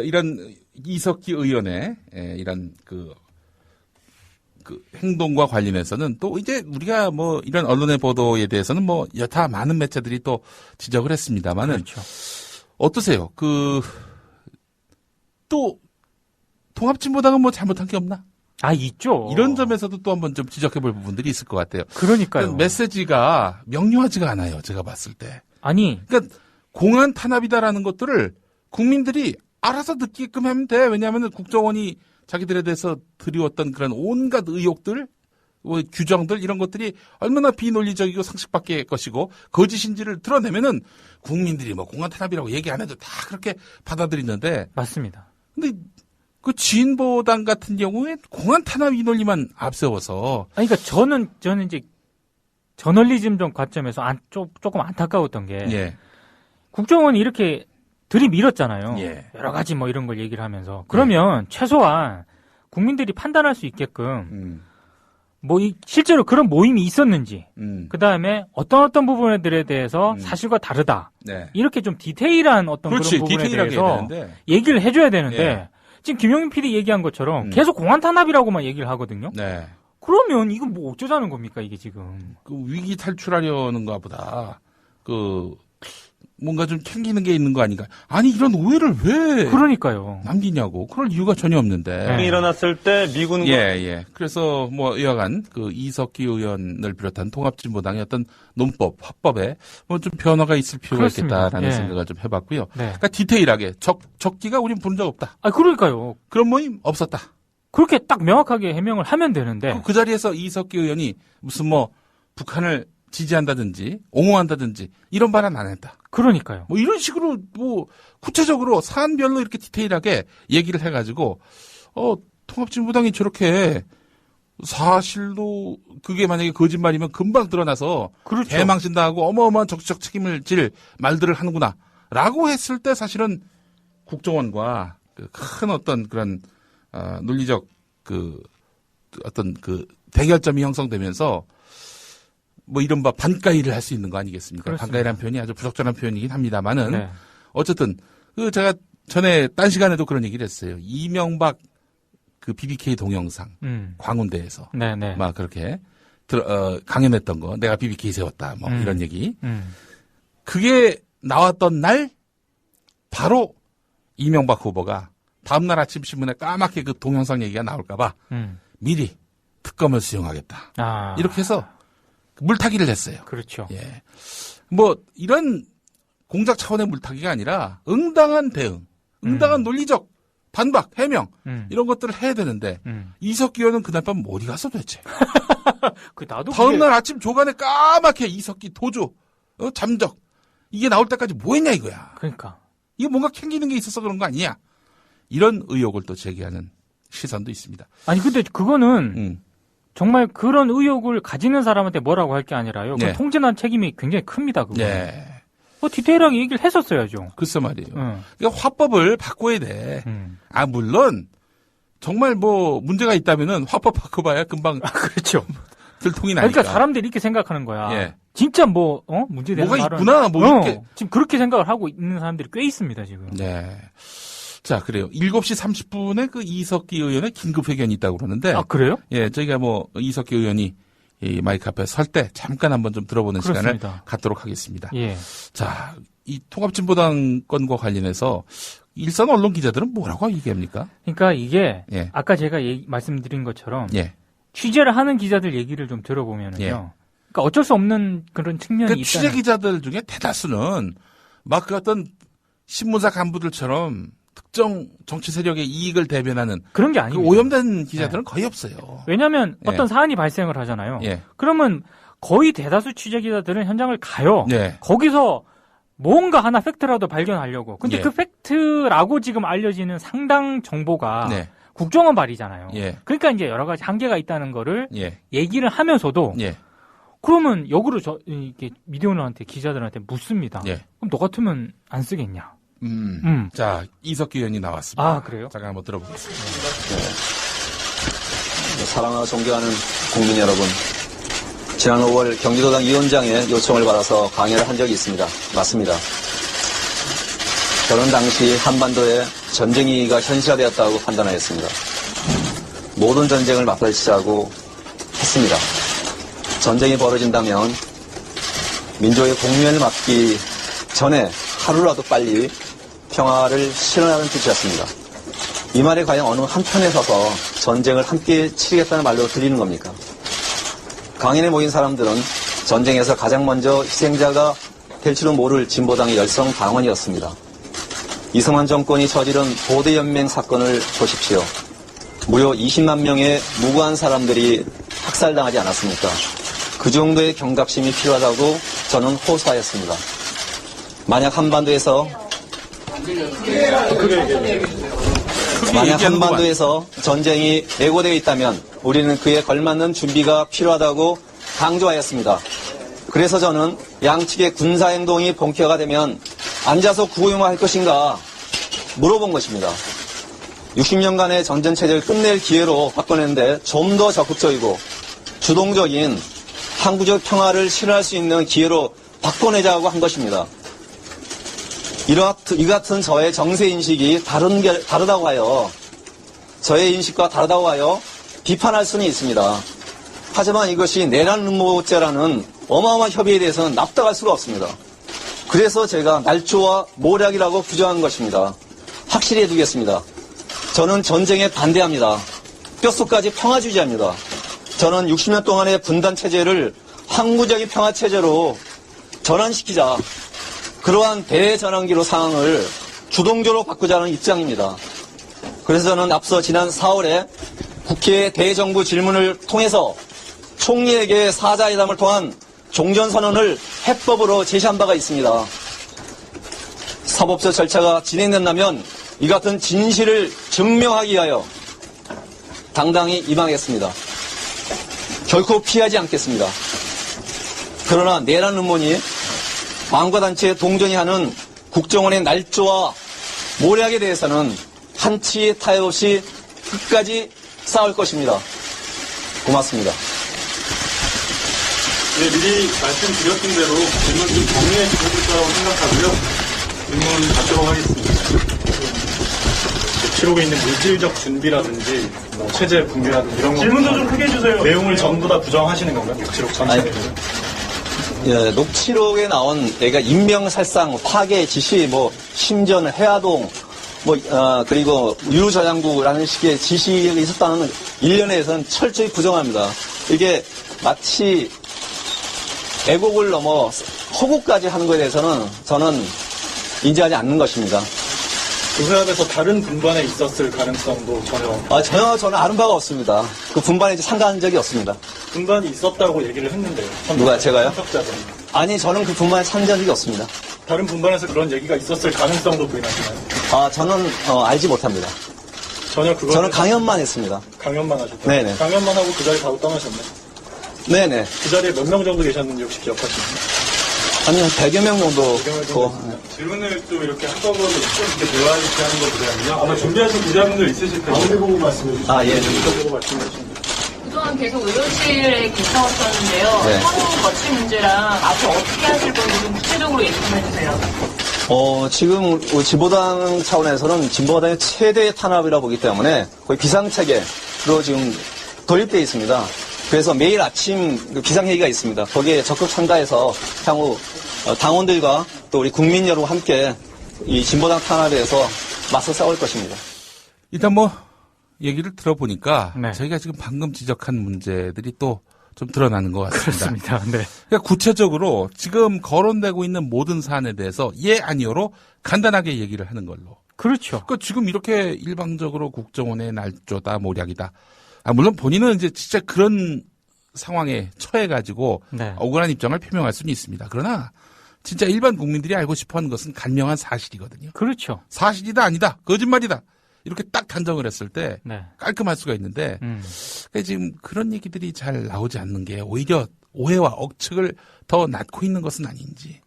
이런 이석기 의원의 이런 그 행동과 관련해서는 또 이제 우리가 뭐 이런 언론의 보도에 대해서는 뭐 여타 많은 매체들이 또 지적을 했습니다만은. 그렇죠. 어떠세요? 또 통합진보당은 뭐 잘못한 게 없나? 있죠. 이런 점에서도 또 한번 좀 지적해볼 부분들이 있을 것 같아요. 그러니까요. 메시지가 명료하지가 않아요. 제가 봤을 때. 그러니까 공안 탄압이다라는 것들을 국민들이 알아서 느끼게끔 하면 돼. 왜냐하면 국정원이 자기들에 대해서 드리웠던 그런 온갖 의혹들, 규정들 이런 것들이 얼마나 비논리적이고 상식 밖의 것이고 거짓인지를 드러내면은 국민들이 뭐 공안 탄압이라고 얘기 안 해도 다 그렇게 받아들이는데. 맞습니다. 근데 그 진보당 같은 경우에 공안 탄압 이 논리만 앞세워서. 그러니까 저는 이제 저널리즘적 관점에서 조금 안타까웠던 게 예. 국정원이 이렇게 들이밀었잖아요. 예. 여러 가지 뭐 이런 걸 얘기를 하면서 그러면 최소한 국민들이 판단할 수 있게끔 실제로 그런 모임이 있었는지 그 다음에 어떤 부분들에 대해서 사실과 다르다. 네. 이렇게 좀 디테일한 어떤 그렇지, 그런 부분에 디테일하게 대해서 되는데. 얘기를 해줘야 되는데 예. 지금 김용민 PD 얘기한 것처럼 계속 공안 탄압이라고만 얘기를 하거든요. 네. 그러면 이건 뭐 어쩌자는 겁니까 이게 지금? 위기 탈출하려는가 보다. 뭔가 좀 챙기는 게 있는 거 아닌가? 아니 이런 오해를 왜 그러니까요. 남기냐고. 그럴 이유가 전혀 없는데. 일어났을 때 미군과 예. 그래서 뭐 여하간 이석기 의원을 비롯한 통합진보당의 어떤 논법, 화법에 뭐 좀 변화가 있을 필요가 그렇습니다. 있겠다라는 생각을 좀 해봤고요. 네. 그러니까 디테일하게 적기가 우린 부른 적 없다. 그러니까요. 그런 모임 없었다. 그렇게 딱 명확하게 해명을 하면 되는데. 그 자리에서 이석기 의원이 무슨 북한을 지지한다든지 옹호한다든지 이런 발언 안 했다. 그러니까요. 뭐 이런 식으로 구체적으로 사안별로 이렇게 디테일하게 얘기를 해가지고 통합진보당이 저렇게 사실도 그게 만약에 거짓말이면 금방 드러나서 그렇죠. 대망신당하고 어마어마한 정치적 책임을 질 말들을 하는구나라고 했을 때 사실은 국정원과 큰 어떤 그런 논리적 어떤 대결점이 형성되면서 뭐 이른바 반가이를 할 수 있는 거 아니겠습니까? 그렇습니다. 반가이라는 표현이 아주 부적절한 표현이긴 합니다만은 네. 어쨌든 제가 전에 딴 시간에도 그런 얘기를 했어요. 이명박 BBK 동영상 광운대에서 네네. 막 그렇게 강연했던 거 내가 BBK 세웠다 뭐 이런 얘기. 그게 나왔던 날 바로 이명박 후보가 다음날 아침 신문에 까맣게 그 동영상 얘기가 나올까봐 미리 특검을 수용하겠다. 이렇게 해서 물타기를 했어요. 그렇죠. 예. 뭐 이런 공작 차원의 물타기가 아니라 응당한 대응, 응당한 논리적 반박, 해명 이런 것들을 해야 되는데 이석기 의원은 그날 밤 어디 갔어 도대체? 나도 다음날 아침 조간에 까맣게 이석기 도주, 잠적 이게 나올 때까지 뭐했냐 이거야. 그러니까 이게 뭔가 캥기는 게 있어서 그런 거 아니냐? 이런 의혹을 또 제기하는 시선도 있습니다. 아니 근데 그거는 정말 그런 의혹을 가지는 사람한테 뭐라고 할 게 아니라요. 네. 통제난 책임이 굉장히 큽니다. 그거. 네. 디테일하게 얘기를 했었어야죠. 글쎄 말이에요. 그러니까 화법을 바꿔야 돼. 물론 정말 문제가 있다면은 화법 바꿔봐야 금방 그렇죠. 들통이 나니까. 그러니까 사람들이 이렇게 생각하는 거야. 예. 진짜 문제되는 뭐가 말은, 있구나. 이렇게 지금 그렇게 생각을 하고 있는 사람들이 꽤 있습니다 지금. 네. 자, 그래요. 7시 30분에 이석기 의원의 긴급 회견이 있다고 그러는데. 그래요? 예, 저희가 이석기 의원이 이 마이크 앞에 설 때 잠깐 한번 좀 들어보는 그렇습니다. 시간을 갖도록 하겠습니다. 예. 자, 이 통합진보당 건과 관련해서 일선 언론 기자들은 뭐라고 얘기합니까? 그러니까 이게 예. 아까 제가 말씀드린 것처럼 예. 취재를 하는 기자들 얘기를 좀 들어보면은요. 예. 그러니까 어쩔 수 없는 그런 측면이 있다. 취재 기자들 중에 대다수는 그 어떤 신문사 간부들처럼 특정 정치 세력의 이익을 대변하는 그런 게 아니에요. 오염된 기자들은 거의 없어요. 왜냐하면 예. 어떤 사안이 발생을 하잖아요. 예. 그러면 거의 대다수 취재 기자들은 현장을 가요. 예. 거기서 뭔가 하나 팩트라도 발견하려고. 근데 예. 그 팩트라고 지금 알려지는 상당 정보가 네. 국정원 발이잖아요. 예. 그러니까 이제 여러 가지 한계가 있다는 거를 예. 얘기를 하면서도 예. 그러면 역으로 이렇게 미디어널한테 기자들한테 묻습니다. 예. 그럼 너 같으면 안 쓰겠냐? 자, 이석기 의원이 나왔습니다. 아, 그래요? 잠깐 한번 들어보겠습니다. 사랑하고 존경하는 국민 여러분, 지난 5월 경기도당 위원장의 요청을 받아서 강연을 한 적이 있습니다. 맞습니다. 저는 당시 한반도에 전쟁위기가 현실화되었다고 판단하였습니다. 모든 전쟁을 맞설치자고 했습니다. 전쟁이 벌어진다면 민족의 공면을 막기 전에 하루라도 빨리 평화를 실현하는 뜻이었습니다. 이 말이 과연 어느 한편에 서서 전쟁을 함께 치르겠다는 말로 들리는 겁니까? 강연에 모인 사람들은 전쟁에서 가장 먼저 희생자가 될지도 모를 진보당의 열성 당원이었습니다. 이승만 정권이 저지른 고대연맹 사건을 보십시오. 무려 20만 명의 무고한 사람들이 학살당하지 않았습니까? 그 정도의 경각심이 필요하다고 저는 호소하였습니다. 만약 한반도에서 전쟁이 예고되어 있다면 우리는 그에 걸맞는 준비가 필요하다고 강조하였습니다. 그래서 저는 양측의 군사행동이 본격화되면 앉아서 구호용화할 것인가 물어본 것입니다. 60년간의 전전체제를 끝낼 기회로 바꿔냈는데 좀 더 적극적이고 주동적인 항구적 평화를 실현할 수 있는 기회로 바꿔내자고 한 것입니다. 이 같은 저의 정세인식이 다르다고 하여 저의 인식과 다르다고 하여 비판할 수는 있습니다. 하지만 이것이 내란 음모죄라는 어마어마한 협의에 대해서는 납득할 수가 없습니다. 그래서 제가 날조와 모략이라고 규정한 것입니다. 확실히 해두겠습니다. 저는 전쟁에 반대합니다. 뼛속까지 평화주의자입니다. 저는 60년 동안의 분단체제를 항구적인 평화체제로 전환시키자, 그러한 대전환기로 상황을 주동적으로 바꾸자는 입장입니다. 그래서 저는 앞서 지난 4월에 국회 대정부 질문을 통해서 총리에게 사자회담을 통한 종전선언을 해법으로 제시한 바가 있습니다. 사법적 절차가 진행된다면 이 같은 진실을 증명하기 위하여 당당히 임하겠습니다. 결코 피하지 않겠습니다. 그러나 내란 음모니 망과 단체에 동정이 하는 국정원의 날조와 모략에 대해서는 한치 타협 없이 끝까지 싸울 것입니다. 고맙습니다. 네, 미리 말씀드렸던 대로 질문 좀 정리해 주실 거라고 생각하고요. 질문 받도록 하겠습니다. 녹취록에 있는 물질적 준비라든지 뭐 체제 붕괴라든지 이런 거 질문도 좀 크게 해주세요. 내용을 전부 다 부정하시는 건가요? 녹취록 전체를? 예, 녹취록에 나온 얘가 인명살상, 파괴, 지시, 뭐 심전, 해화동, 그리고 유저장구라는 식의 지시가 있었다는 일련에 대해서는 철저히 부정합니다. 이게 마치 애국을 넘어 허구까지 하는 것에 대해서는 저는 인정하지 않는 것입니다. 조사합에서 다른 분반에 있었을 가능성도 전혀 저는 아는 바가 없습니다. 그 분반에 참가한 적이 없습니다. 분반이 있었다고 얘기를 했는데요. 누가, 제가요? 참석자들이. 아니, 저는 그 분반에 참가한 적이 없습니다. 다른 분반에서 그런 얘기가 있었을 가능성도 부인하시나요? 저는 알지 못합니다. 전혀 그거. 저는 강연만 했습니다. 강연만 하셨다. 네네. 강연만 하고 그 자리 바로 떠나셨네. 네네. 그 자리에 몇 명 정도 계셨는지 혹시 기억하시나요? 아니요, 100여 명 정도. 질문을 좀 이렇게 한꺼번에 좀 이렇게 대화 이렇게 하는 것보다는요. 아마 준비하신 기자분들 있으실 텐데. 가운데 보고 말씀해 주시죠. 예. 가운데 보고 말씀해 주시죠. 그동안 계속 의료실에 계셨었는데요. 네. 성우 거치 문제랑 앞으로 어떻게 하실 건지 좀 구체적으로 얘기해 주세요. 지금 진보당 차원에서는 진보당의 최대 탄압이라고 보기 때문에 거의 비상체계로 지금 돌입되어 있습니다. 그래서 매일 아침 비상회의가 있습니다. 거기에 적극 참가해서 향후 당원들과 또 우리 국민 여러분 함께 이 진보당 탄압에 대해서 맞서 싸울 것입니다. 일단 얘기를 들어보니까 저희가 지금 방금 지적한 문제들이 또 좀 드러나는 것 같습니다. 그렇습니다. 네. 그러니까 구체적으로 지금 거론되고 있는 모든 사안에 대해서 예, 아니요로 간단하게 얘기를 하는 걸로. 그렇죠. 그러니까 지금 이렇게 일방적으로 국정원의 날조다, 모략이다. 물론 본인은 이제 진짜 그런 상황에 처해가지고 억울한 입장을 표명할 수는 있습니다. 그러나 진짜 일반 국민들이 알고 싶어하는 것은 간명한 사실이거든요. 그렇죠. 사실이다, 아니다, 거짓말이다. 이렇게 딱 단정을 했을 때 깔끔할 수가 있는데 그러니까 지금 그런 얘기들이 잘 나오지 않는 게 오히려 오해와 억측을 더 낳고 있는 것은 아닌지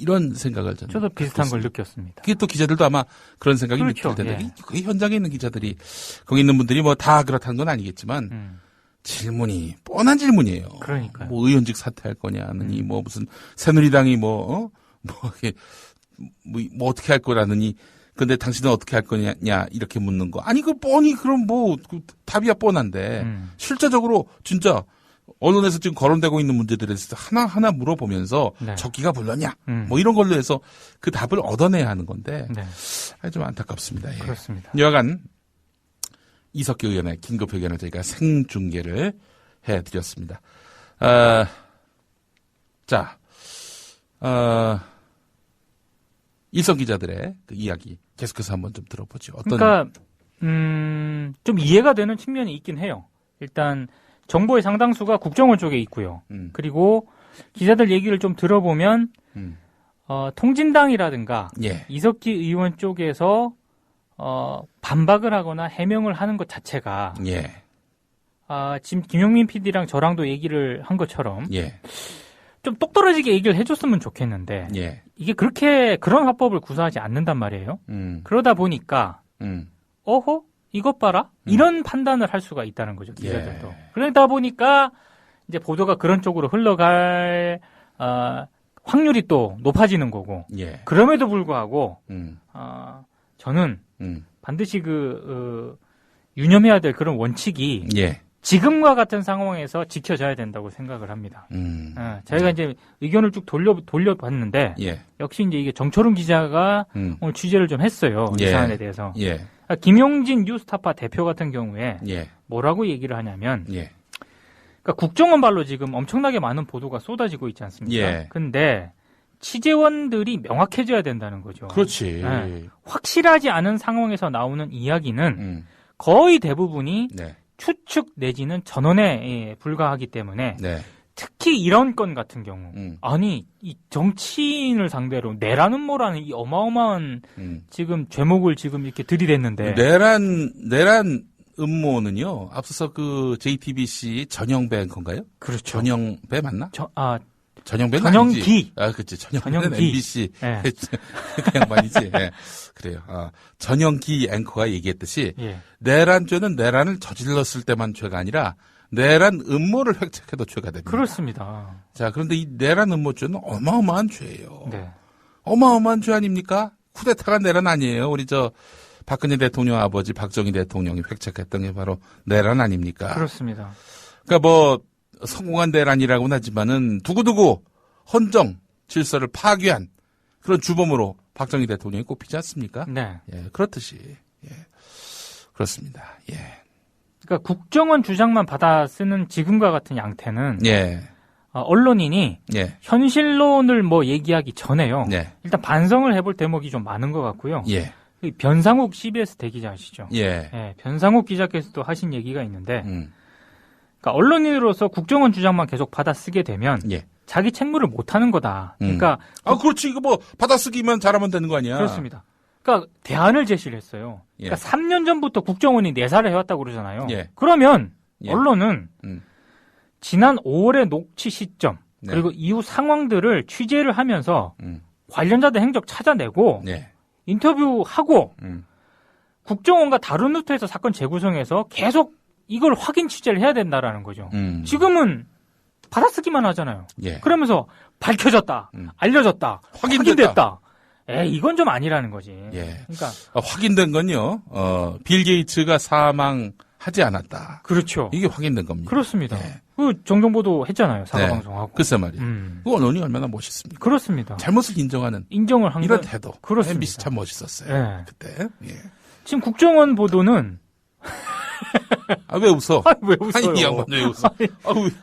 이런 생각을 저도 비슷한 걸 느꼈습니다. 그게 또 기자들도 아마 그런 생각이 그렇죠. 느낄 텐데 예. 거기 현장에 있는 기자들이 거기 있는 분들이 뭐 다 그렇다는 건 아니겠지만 질문이 뻔한 질문이에요. 그러니까요. 뭐 의원직 사퇴할 거냐느니 뭐 무슨 새누리당이 뭐 어떻게 할 거라느니 근데 당신은 어떻게 할 거냐 이렇게 묻는 거 아니 그 뻔히 그럼 뭐 답이야 뻔한데 실제적으로 진짜 언론에서 지금 거론되고 있는 문제들에 대해서 하나하나 물어보면서 네. 적기가 불렀냐 뭐 이런 걸로 해서 그 답을 얻어내야 하는 건데 좀 안타깝습니다. 예. 그렇습니다. 여하간 이석기 의원의 긴급 회견을 저희가 생중계를 해드렸습니다. 일선 기자들의 그 이야기 계속해서 한번 좀 들어보죠. 그러니까 좀 이해가 되는 측면이 있긴 해요. 일단 정보의 상당수가 국정원 쪽에 있고요. 그리고 기자들 얘기를 좀 들어보면 통진당이라든가 예. 이석기 의원 쪽에서 반박을 하거나 해명을 하는 것 자체가 예. 지금 김용민 PD랑 저랑도 얘기를 한 것처럼 예. 좀 똑떨어지게 얘기를 해줬으면 좋겠는데 예. 이게 그런 화법을 구사하지 않는단 말이에요. 그러다 보니까 어허? 이것 봐라? 이런 판단을 할 수가 있다는 거죠, 기자들도. 예. 그러다 보니까 이제 보도가 그런 쪽으로 흘러갈 확률이 또 높아지는 거고. 예. 그럼에도 불구하고 저는 반드시 유념해야 될 그런 원칙이 예. 지금과 같은 상황에서 지켜져야 된다고 생각을 합니다. 저희가 이제 의견을 쭉 돌려봤는데 예. 역시 이제 이게 정철훈 기자가 오늘 취재를 좀 했어요. 이 예. 사안에 대해서. 예. 김용진 뉴스타파 대표 같은 경우에 예. 뭐라고 얘기를 하냐면 예. 그러니까 국정원 발로 지금 엄청나게 많은 보도가 쏟아지고 있지 않습니까? 예. 근데 취재원들이 명확해져야 된다는 거죠. 그렇지. 네. 확실하지 않은 상황에서 나오는 이야기는 거의 대부분이 네. 추측 내지는 전언에 불과하기 때문에 네. 특히 이런 건 같은 경우 아니 이 정치인을 상대로 내란 음모라는 이 어마어마한 지금 죄목을 지금 이렇게 들이댔는데 내란 음모는요 앞서서 그 JTBC 전영배 앵커인가요? 그렇죠. 전영배 맞나? 전영배는 전영기. 아니지. 그렇지. 전영배는 전영기. MBC. 네. 그냥 말이지. 네. 그래요. 전영기 앵커가 얘기했듯이 예. 내란죄는 내란을 저질렀을 때만 죄가 아니라 내란 음모를 획책해도 죄가 됩니다. 그렇습니다. 자, 그런데 이 내란 음모죄는 어마어마한 죄예요. 네. 어마어마한 죄 아닙니까? 쿠데타가 내란 아니에요. 우리 박근혜 대통령 아버지 박정희 대통령이 획책했던 게 바로 내란 아닙니까? 그렇습니다. 그러니까 성공한 내란이라고는 하지만은 두고두고 헌정 질서를 파괴한 그런 주범으로 박정희 대통령이 꼽히지 않습니까? 네. 예, 그렇듯이 그렇습니다. 예. 그러니까 국정원 주장만 받아 쓰는 지금과 같은 양태는 예. 언론인이 예. 현실론을 얘기하기 전에요. 네. 일단 반성을 해볼 대목이 좀 많은 것 같고요. 예. 변상욱 CBS 대기자 아시죠? 예. 변상욱 기자께서도 하신 얘기가 있는데, 그러니까 언론인으로서 국정원 주장만 계속 받아 쓰게 되면 자기 책무를 못 하는 거다. 그러니까 그렇지. 이거 받아쓰기만 잘하면 되는 거 아니야? 그렇습니다. 그러니까 대안을 제시를 했어요. 그러니까 3년 전부터 국정원이 내사를 해왔다고 그러잖아요. 그러면 언론은 지난 5월의 녹취 시점 그리고 이후 상황들을 취재를 하면서 관련자들 행적 찾아내고 인터뷰하고 국정원과 다른 루트에서 사건 재구성해서 계속 이걸 확인 취재를 해야 된다라는 거죠. 지금은 받아쓰기만 하잖아요. 그러면서 밝혀졌다, 알려졌다, 확인됐다. 이건 좀 아니라는 거지. 그러니까 확인된 건요. 빌 게이츠가 사망하지 않았다. 그렇죠. 이게 확인된 겁니다. 그렇습니다. 그 정정보도 했잖아요. 사과 방송하고. 글쎄 말이에요. 그 언론이 얼마나 멋있습니까? 그렇습니다. 잘못을 인정하는 인정을 한 이런 건 태도. 그렇습니다. MBC 참 멋있었어요. 그때. 지금 국정원 보도는 왜 웃어? 왜 웃어요? 아니, 이 양반 왜 웃어?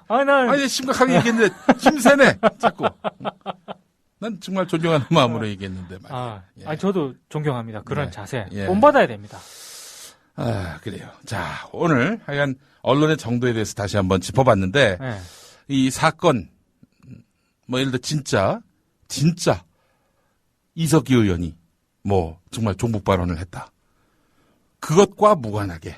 아니, 심각하게 얘기했는데, 힘세네, 자꾸. 난 정말 존경하는 마음으로 얘기했는데 말이야. 저도 존경합니다. 그런 자세. 본받아야 됩니다. 그래요. 자, 오늘 하여간 언론의 정도에 대해서 다시 한번 짚어봤는데, 이 사건, 예를 들어 진짜, 이석기 의원이 정말 종북 발언을 했다. 그것과 무관하게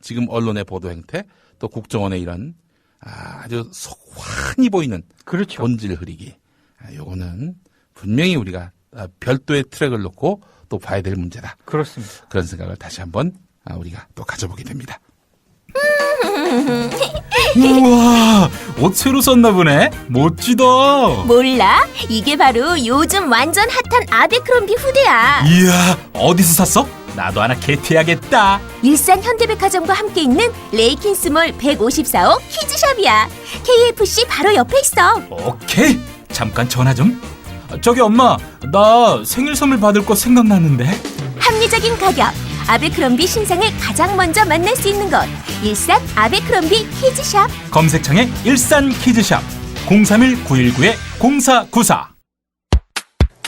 지금 언론의 보도 행태 또 국정원의 이런 아주 속 환히 보이는 그렇죠. 본질 흐리기 요거는 분명히 우리가 별도의 트랙을 놓고 또 봐야 될 문제다. 그렇습니다. 그런 생각을 다시 한번 우리가 또 가져보게 됩니다. 우와, 옷 새로 썼나 보네. 멋지다. 몰라? 이게 바로 요즘 완전 핫한 아베크롬비 후드야. 이야, 어디서 샀어? 나도 하나 개티하겠다. 일산 현대백화점과 함께 있는 레이킨스몰 154호 키즈샵이야. KFC 바로 옆에 있어. 오케이, 잠깐 전화 좀. 저기 엄마, 나 생일 선물 받을 거 생각났는데. 합리적인 가격, 아베크롬비 신상을 가장 먼저 만날 수 있는 곳, 일산 아베크롬비 키즈샵. 검색창에 일산 키즈샵 031-919-0494.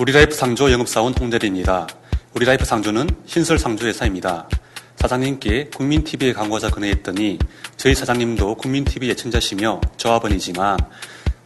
우리라이프 상조 영업사원 홍대리입니다. 우리라이프 상조는 신설 상조회사입니다. 사장님께 국민TV에 광고자 건의했더니 저희 사장님도 국민TV 예청자시며 조합원이지만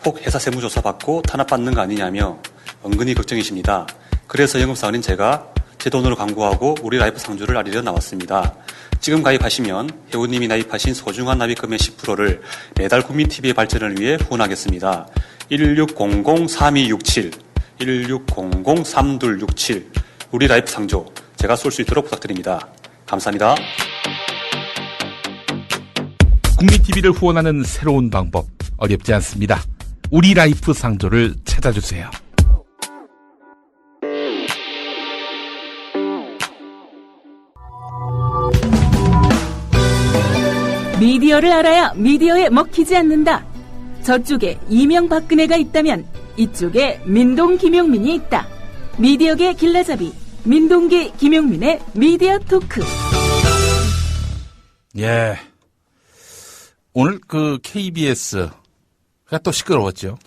혹 회사 세무조사 받고 탄압받는 거 아니냐며 은근히 걱정이십니다. 그래서 영업사원인 제가 제 돈으로 광고하고 우리라이프 상조를 알리려 나왔습니다. 지금 가입하시면 회원님이 나입하신 소중한 납입금의 10%를 매달 국민TV의 발전을 위해 후원하겠습니다. 1600-3267 1600-3267 우리라이프 상조 제가 쏠 수 있도록 부탁드립니다. 감사합니다. 국민TV를 후원하는 새로운 방법 어렵지 않습니다. 우리라이프 상조를 찾아주세요. 미디어를 알아야 미디어에 먹히지 않는다. 저쪽에 이명박근혜가 있다면 이쪽에 민동 김용민이 있다. 미디어계 길라잡이 민동기 김용민의 미디어 토크. 예. 오늘 그 KBS가 또 시끄러웠죠.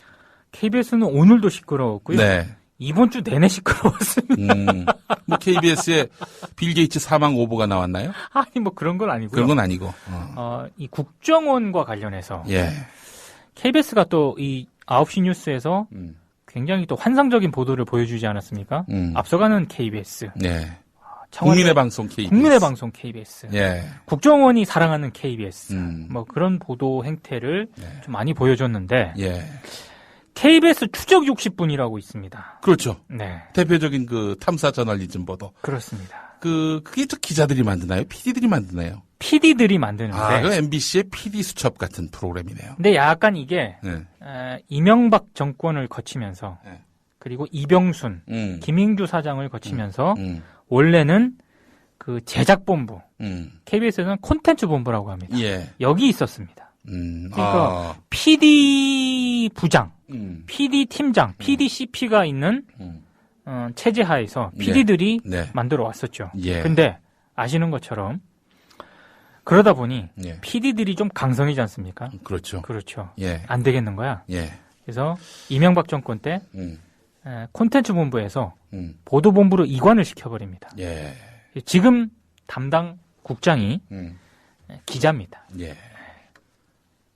KBS는 오늘도 시끄러웠고요. 네. 이번 주 내내 시끄러웠습니다. 뭐 KBS에 빌 게이츠 사망 오보가 나왔나요? 아니 뭐 그런 건 아니고요. 그런 건 아니고. 이 국정원과 관련해서 예. KBS가 또 이 9시 뉴스에서 굉장히 또 환상적인 보도를 보여주지 않았습니까? 앞서가는 KBS. 네. 국민의 방송 KBS. 국민의 방송 KBS. 예. 국정원이 사랑하는 KBS. 뭐 그런 보도 행태를 좀 많이 보여줬는데. 예. KBS 추적 60분이라고 있습니다. 그렇죠. 네. 대표적인 그 탐사 저널리즘 보도. 그렇습니다. 그게 저 기자들이 만드나요? PD들이 만드나요? PD들이 만드는데. 그 MBC의 PD 수첩 같은 프로그램이네요. 근데 약간 이게 이명박 정권을 거치면서 그리고 이병순, 김ing주 사장을 거치면서 원래는 그 제작본부, KBS에서는 콘텐츠 본부라고 합니다. 예. 여기 있었습니다. 그러니까 PD 부장, PD 팀장, PD CP가 있는 체제 하에서 PD들이 만들어 왔었죠. 예. 근데 아시는 것처럼 그러다 보니 예. PD들이 좀 강성이지 않습니까? 그렇죠. 그렇죠. 예. 안 되겠는 거야. 예. 그래서 이명박 정권 때 콘텐츠 본부에서 보도본부로 이관을 시켜버립니다. 예. 지금 담당 국장이 기자입니다. 예.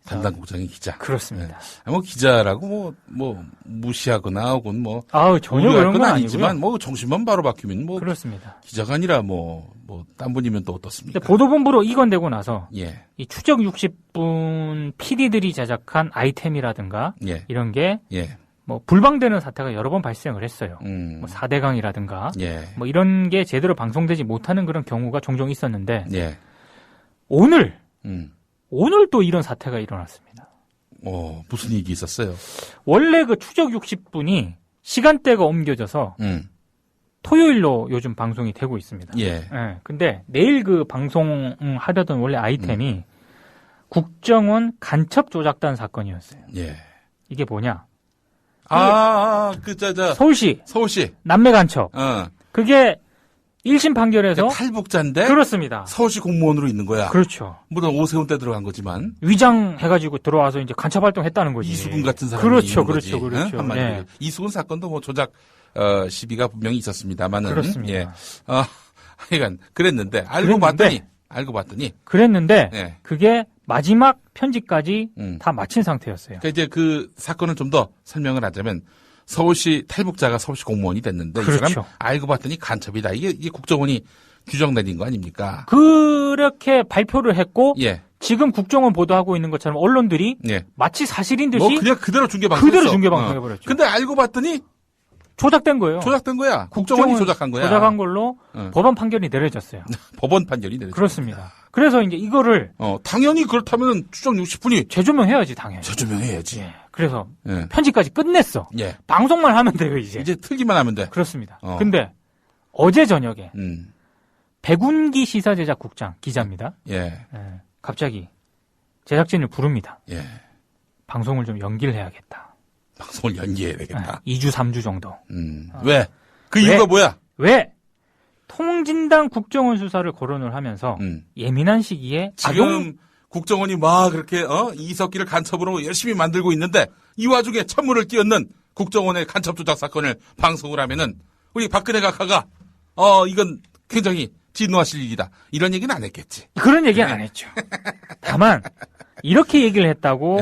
담당 국장이 기자. 그렇습니다. 뭐 기자라고 뭐 무시하거나 혹은 뭐 전혀 그런 건 아니지만 아니고요. 뭐 정신만 바로 바뀌면 뭐 그렇습니다. 기자가 아니라 뭐 딴 분이면 또 어떻습니까? 보도본부로 이관되고 나서 예. 이 추적 60분 PD들이 제작한 아이템이라든가 예. 이런 게 예. 뭐 불방되는 사태가 여러 번 발생을 했어요. 뭐 4대강이라든가 예. 뭐 이런 게 제대로 방송되지 못하는 그런 경우가 종종 있었는데 예. 오늘 또 이런 사태가 일어났습니다. 무슨 일이 있었어요? 원래 그 추적 60분이 시간대가 옮겨져서 토요일로 요즘 방송이 되고 있습니다. 예. 근데 내일 그 방송하려던 원래 아이템이 국정원 간첩 조작단 사건이었어요. 예. 이게 뭐냐? 서울시 남매 간첩. 그게 1심 판결에서 그러니까 탈북자인데 그렇습니다. 서울시 공무원으로 있는 거야. 그렇죠. 물론 오세훈 때 들어간 거지만 위장해가지고 들어와서 이제 간첩 활동했다는 거지. 이수근 같은 사람이 그렇죠, 있는 거지. 그렇죠. 한마디로 네. 이수근 사건도 뭐 조작 시비가 분명히 있었습니다만은 그렇습니다. 예. 하여간 그랬는데 알고 봤더니 그랬는데 그게 마지막 편집까지 다 마친 상태였어요. 그러니까 이제 그 사건을 좀 더 설명을 하자면 서울시 탈북자가 서울시 공무원이 됐는데 그렇죠. 이 사람 알고 봤더니 간첩이다. 이게 국정원이 규정 내린 거 아닙니까? 그렇게 발표를 했고 예. 지금 국정원 보도하고 있는 것처럼 언론들이 예. 마치 사실인 듯이 뭐 그냥 그대로 중계 방송했어. 그대로 중계 방송해버렸죠. 근데 알고 봤더니 조작된 거예요. 조작된 거야. 국정원이 조작한 거야. 조작한 걸로 법원 판결이 내려졌어요. 법원 판결이 내려졌어요. 그렇습니다. 그래서 이제 이거를 당연히 그렇다면 추정 60분이 재조명해야지 당연히. 재조명해야지. 그래서 편집까지 끝냈어. 방송만 하면 돼요 이제. 이제 틀기만 하면 돼. 그렇습니다. 근데 어제 저녁에 백운기 시사제작국장 기자입니다. 갑자기 제작진을 부릅니다. 방송을 좀 연기를 해야겠다. 방송을 연기해야 되겠다. 2주, 3주 정도. 왜? 그 이유가 뭐야? 왜? 통진당 국정원 수사를 거론을 하면서 예민한 시기에 지금 국정원이 막 그렇게 이석기를 간첩으로 열심히 만들고 있는데 이 와중에 찬물을 끼얹는 국정원의 간첩 조작 사건을 방송을 하면은 우리 박근혜 각하가 이건 굉장히 진노하실 일이다. 이런 얘기는 안 했겠지. 그런 얘기는 안 했죠. 다만 이렇게 얘기를 했다고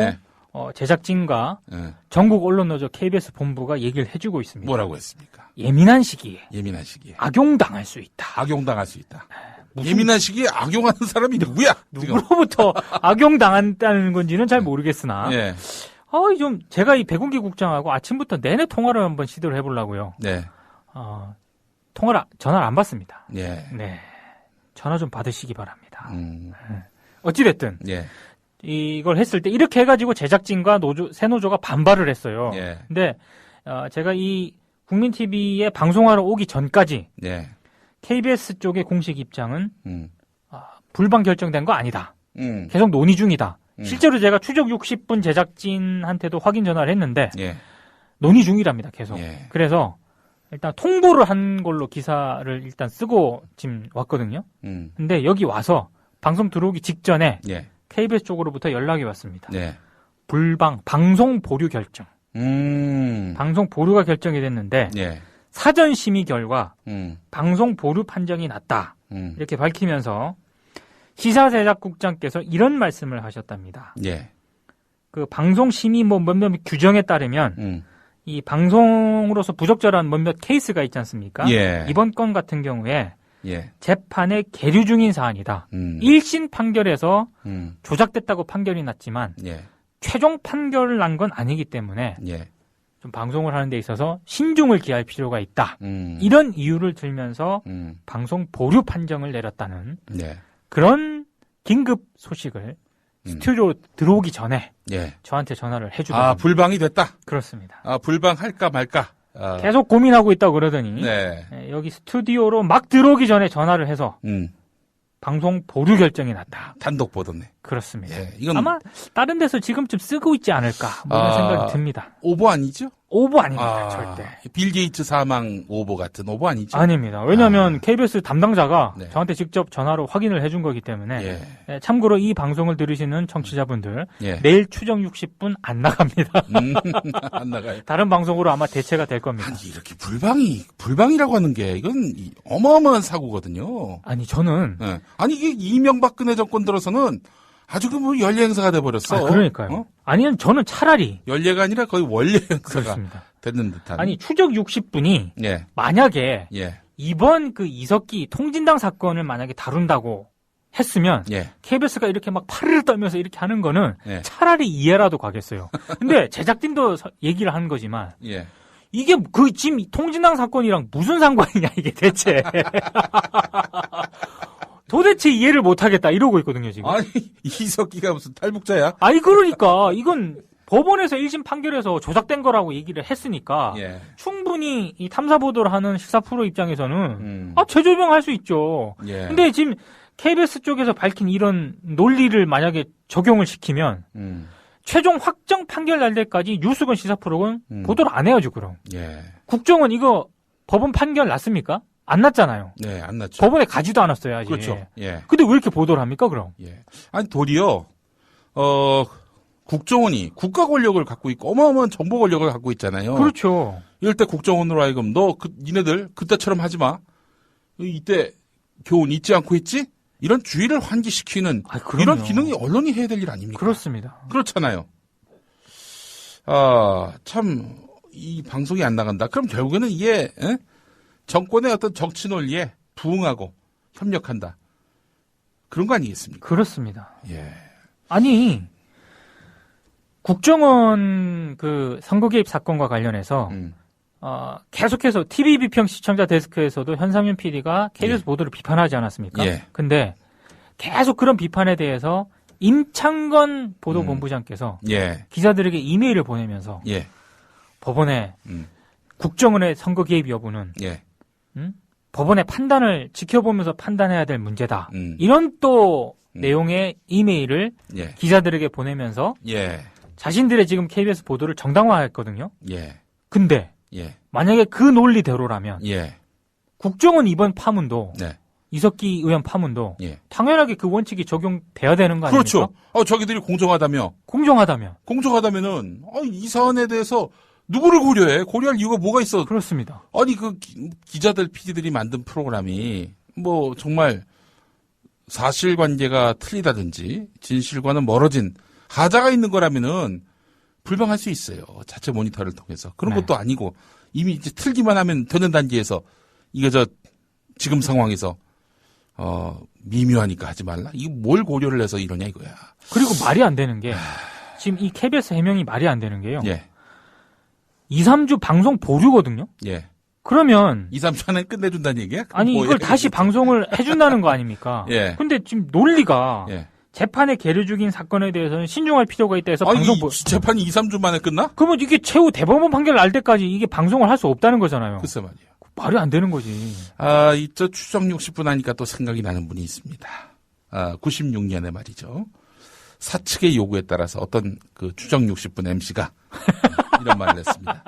제작진과 전국 언론노조 KBS 본부가 얘기를 해주고 있습니다. 뭐라고 했습니까? 예민한 시기에 악용당할 수 있다. 악용당할 수 있다. 예민한 시기에 악용하는 사람이 누구야? 누구로부터 악용당한다는 건지는 잘 모르겠으나 좀 제가 이 백운기 국장하고 아침부터 내내 통화를 한번 시도를 해보려고요. 전화를 안 받습니다. 네. 전화 좀 받으시기 바랍니다. 어찌됐든 이걸 했을 때 이렇게 해가지고 제작진과 새노조가 반발을 했어요. 근데 제가 이 국민TV에 방송하러 오기 전까지 KBS 쪽의 공식 입장은 불방 결정된 거 아니다. 계속 논의 중이다. 실제로 제가 추적 60분 제작진한테도 확인 전화를 했는데 논의 중이랍니다. 계속. 그래서 일단 통보를 한 걸로 기사를 일단 쓰고 지금 왔거든요. 근데 여기 와서 방송 들어오기 직전에 KBS 쪽으로부터 연락이 왔습니다. 방송 보류 결정. 방송 보류가 결정이 됐는데 사전 심의 결과 방송 보류 판정이 났다. 이렇게 밝히면서 시사제작국장께서 이런 말씀을 하셨답니다. 그 방송 심의 몇몇 규정에 따르면 이 방송으로서 부적절한 몇몇 케이스가 있지 않습니까? 이번 건 같은 경우에 재판에 계류 중인 사안이다. 1심 판결에서 조작됐다고 판결이 났지만 최종 판결을 난 건 아니기 때문에 좀 방송을 하는 데 있어서 신중을 기할 필요가 있다. 이런 이유를 들면서 방송 보류 판정을 내렸다는 그런 긴급 소식을 스튜디오 들어오기 전에 저한테 전화를 해주더라고요. 불방이 됐다? 그렇습니다. 불방할까 말까? 계속 고민하고 있다고 그러더니 여기 스튜디오로 막 들어오기 전에 전화를 해서 방송 보류 결정이 났다. 단독 보도네. 그렇습니다. 이건 아마 다른 데서 지금쯤 쓰고 있지 않을까 이런 생각이 듭니다. 오보 아니죠? 오보 아닙니다. 절대. 빌 게이츠 사망 오보 같은 오보 아니죠? 아닙니다. 왜냐하면 KBS 담당자가 저한테 직접 전화로 확인을 해준 거기 때문에 참고로 이 방송을 들으시는 청취자분들 내일 추정 60분 안 나갑니다. 안 나가요. 다른 방송으로 아마 대체가 될 겁니다. 아니 이렇게 불방이라고 하는 게 이건 어마어마한 사고거든요. 아니 저는 아니 이게 이명박근혜 정권 들어서는 아주 그 연례 행사가 돼버렸어. 그러니까요. 아니면 저는 차라리 연례가 아니라 거의 원래 행사가 그렇습니다. 됐는 듯한. 아니 추적 60분이 만약에 이번 그 이석기 통진당 사건을 만약에 다룬다고 했으면 KBS가 이렇게 막 파르르 떨면서 이렇게 하는 거는 차라리 이해라도 가겠어요. 근데 제작진도 얘기를 하는 거지만 이게 그 지금 통진당 사건이랑 무슨 상관이냐 이게 대체. 도대체 이해를 못하겠다 이러고 있거든요 지금. 아니 이석기가 무슨 탈북자야? 아니 그러니까 이건 법원에서 1심 판결에서 조작된 거라고 얘기를 했으니까 충분히 이 탐사 보도를 하는 시사 프로 입장에서는 재조명할 수 있죠. 근데 지금 KBS 쪽에서 밝힌 이런 논리를 만약에 적용을 시키면 최종 확정 판결 날 때까지 뉴스건 시사 프로는 보도를 안 해야죠 그럼. 국정원 이거 법원 판결 났습니까? 안 났잖아요. 안 났죠. 법원에 가지도 않았어요, 아직. 그렇죠. 근데 왜 이렇게 보도를 합니까, 그럼? 아니, 도리어, 국정원이 국가 권력을 갖고 있고 어마어마한 정보 권력을 갖고 있잖아요. 그렇죠. 이럴 때 국정원으로 하여금 니네들 그때처럼 하지 마. 이때 교훈 잊지 않고 있지? 이런 주의를 환기시키는 이런 기능이 언론이 해야 될 일 아닙니까? 그렇습니다. 그렇잖아요. 참, 이 방송이 안 나간다. 그럼 결국에는 이게, 정권의 어떤 정치 논리에 부응하고 협력한다. 그런 거 아니겠습니까? 그렇습니다. 아니, 국정원 그 선거 개입 사건과 관련해서 계속해서 TV 비평 시청자 데스크에서도 현상윤 PD가 KBS 보도를 비판하지 않았습니까? 예. 근데 계속 그런 비판에 대해서 임창건 보도본부장께서 기자들에게 이메일을 보내면서 법원의 국정원의 선거 개입 여부는 법원의 판단을 지켜보면서 판단해야 될 문제다. 이런 또 내용의 이메일을 기자들에게 보내면서 자신들의 지금 KBS 보도를 정당화했거든요. 근데 만약에 그 논리대로라면 국정원 이번 파문도 이석기 의원 파문도 당연하게 그 원칙이 적용돼야 되는 거 아닙니까? 그렇죠. 자기들이 공정하다면은 이 사안에 대해서 누구를 고려해? 고려할 이유가 뭐가 있어? 그렇습니다. 아니 그 기자들 PD들이 만든 프로그램이 뭐 정말 사실관계가 틀리다든지 진실과는 멀어진 하자가 있는 거라면은 불방할 수 있어요. 자체 모니터를 통해서. 그런 것도 아니고 이미 이제 틀기만 하면 되는 단계에서 이게 지금 상황에서 미묘하니까 하지 말라. 이거 뭘 고려를 해서 이러냐 이거야. 그리고 말이 안 되는 게 지금 이 KBS 해명이 말이 안 되는 게요. 2, 3주 방송 보류거든요. 그러면 2, 3주 안에 끝내준다는 얘기야? 아니 이걸 다시 방송을 해준다는 거 아닙니까? 근데 지금 논리가 재판에 계류 중인 사건에 대해서는 신중할 필요가 있다 해서 재판이 2, 3주 만에 끝나? 그러면 이게 최후 대법원 판결 날 때까지 이게 방송을 할 수 없다는 거잖아요. 글쎄 말이야. 말이 안 되는 거지. 이저 추정 60분 하니까 또 생각이 나는 분이 있습니다. 96년에 말이죠. 사측의 요구에 따라서 어떤 그 추정 60분 MC가 이런 말을 했습니다.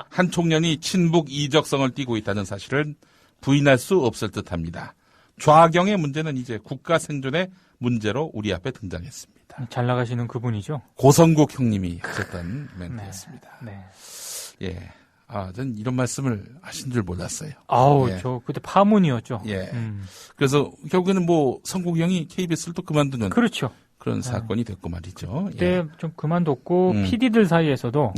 한 총련이 친북 이적성을 띠고 있다는 사실을 부인할 수 없을 듯합니다. 좌경의 문제는 이제 국가 생존의 문제로 우리 앞에 등장했습니다. 잘 나가시는 그분이죠. 고성국 형님이 하셨던 멘트였습니다. 전 이런 말씀을 하신 줄 몰랐어요. 저 그때 파문이었죠. 그래서 결국에는 뭐 성국 형이 KBS를 또 그만두는 그렇죠. 그런 사건이 됐고 말이죠. 그때 좀 그만뒀고 PD들 사이에서도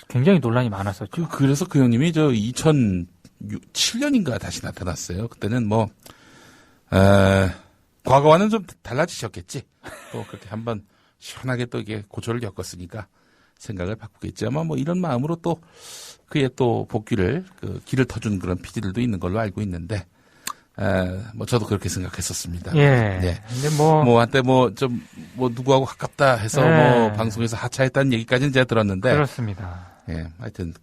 굉장히 논란이 많았었죠. 그래서 그 형님이 2007년인가 다시 나타났어요. 그때는 뭐 과거와는 좀 달라지셨겠지. 또 그렇게 한번 시원하게 또 이게 고초를 겪었으니까 생각을 바꾸겠지. 아마 뭐 이런 마음으로 또 그의 또 복귀를 길을 터준 그런 PD들도 있는 걸로 알고 있는데. 뭐 저도 그렇게 생각했었습니다. 근데 한때 누구하고 가깝다 해서 뭐 방송에서 하차했다는 얘기까지는 제가 들었는데. 그렇습니다. 하여튼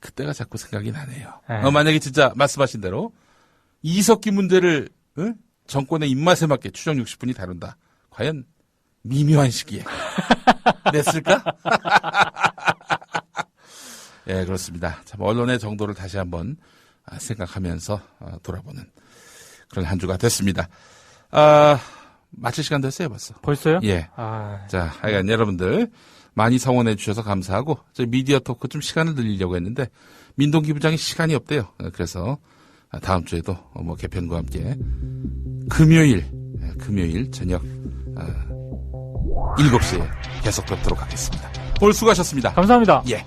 그때가 자꾸 생각이 나네요. 만약에 진짜 말씀하신 대로 이석기 문제를 정권의 입맛에 맞게 추정 60분이 다룬다. 과연 미묘한 시기에 냈을까? 그렇습니다. 참 언론의 정도를 다시 한번 생각하면서 돌아보는 그런 한 주가 됐습니다. 마칠 시간 됐어요, 벌써. 벌써요? 자, 하여간 여러분들 많이 성원해 주셔서 감사하고 저희 미디어 토크 좀 시간을 늘리려고 했는데 민동기 부장이 시간이 없대요. 그래서 다음 주에도 뭐 개편과 함께 금요일 저녁 7시에 계속 뵙도록 하겠습니다. 오늘 수고하셨습니다. 감사합니다. 예.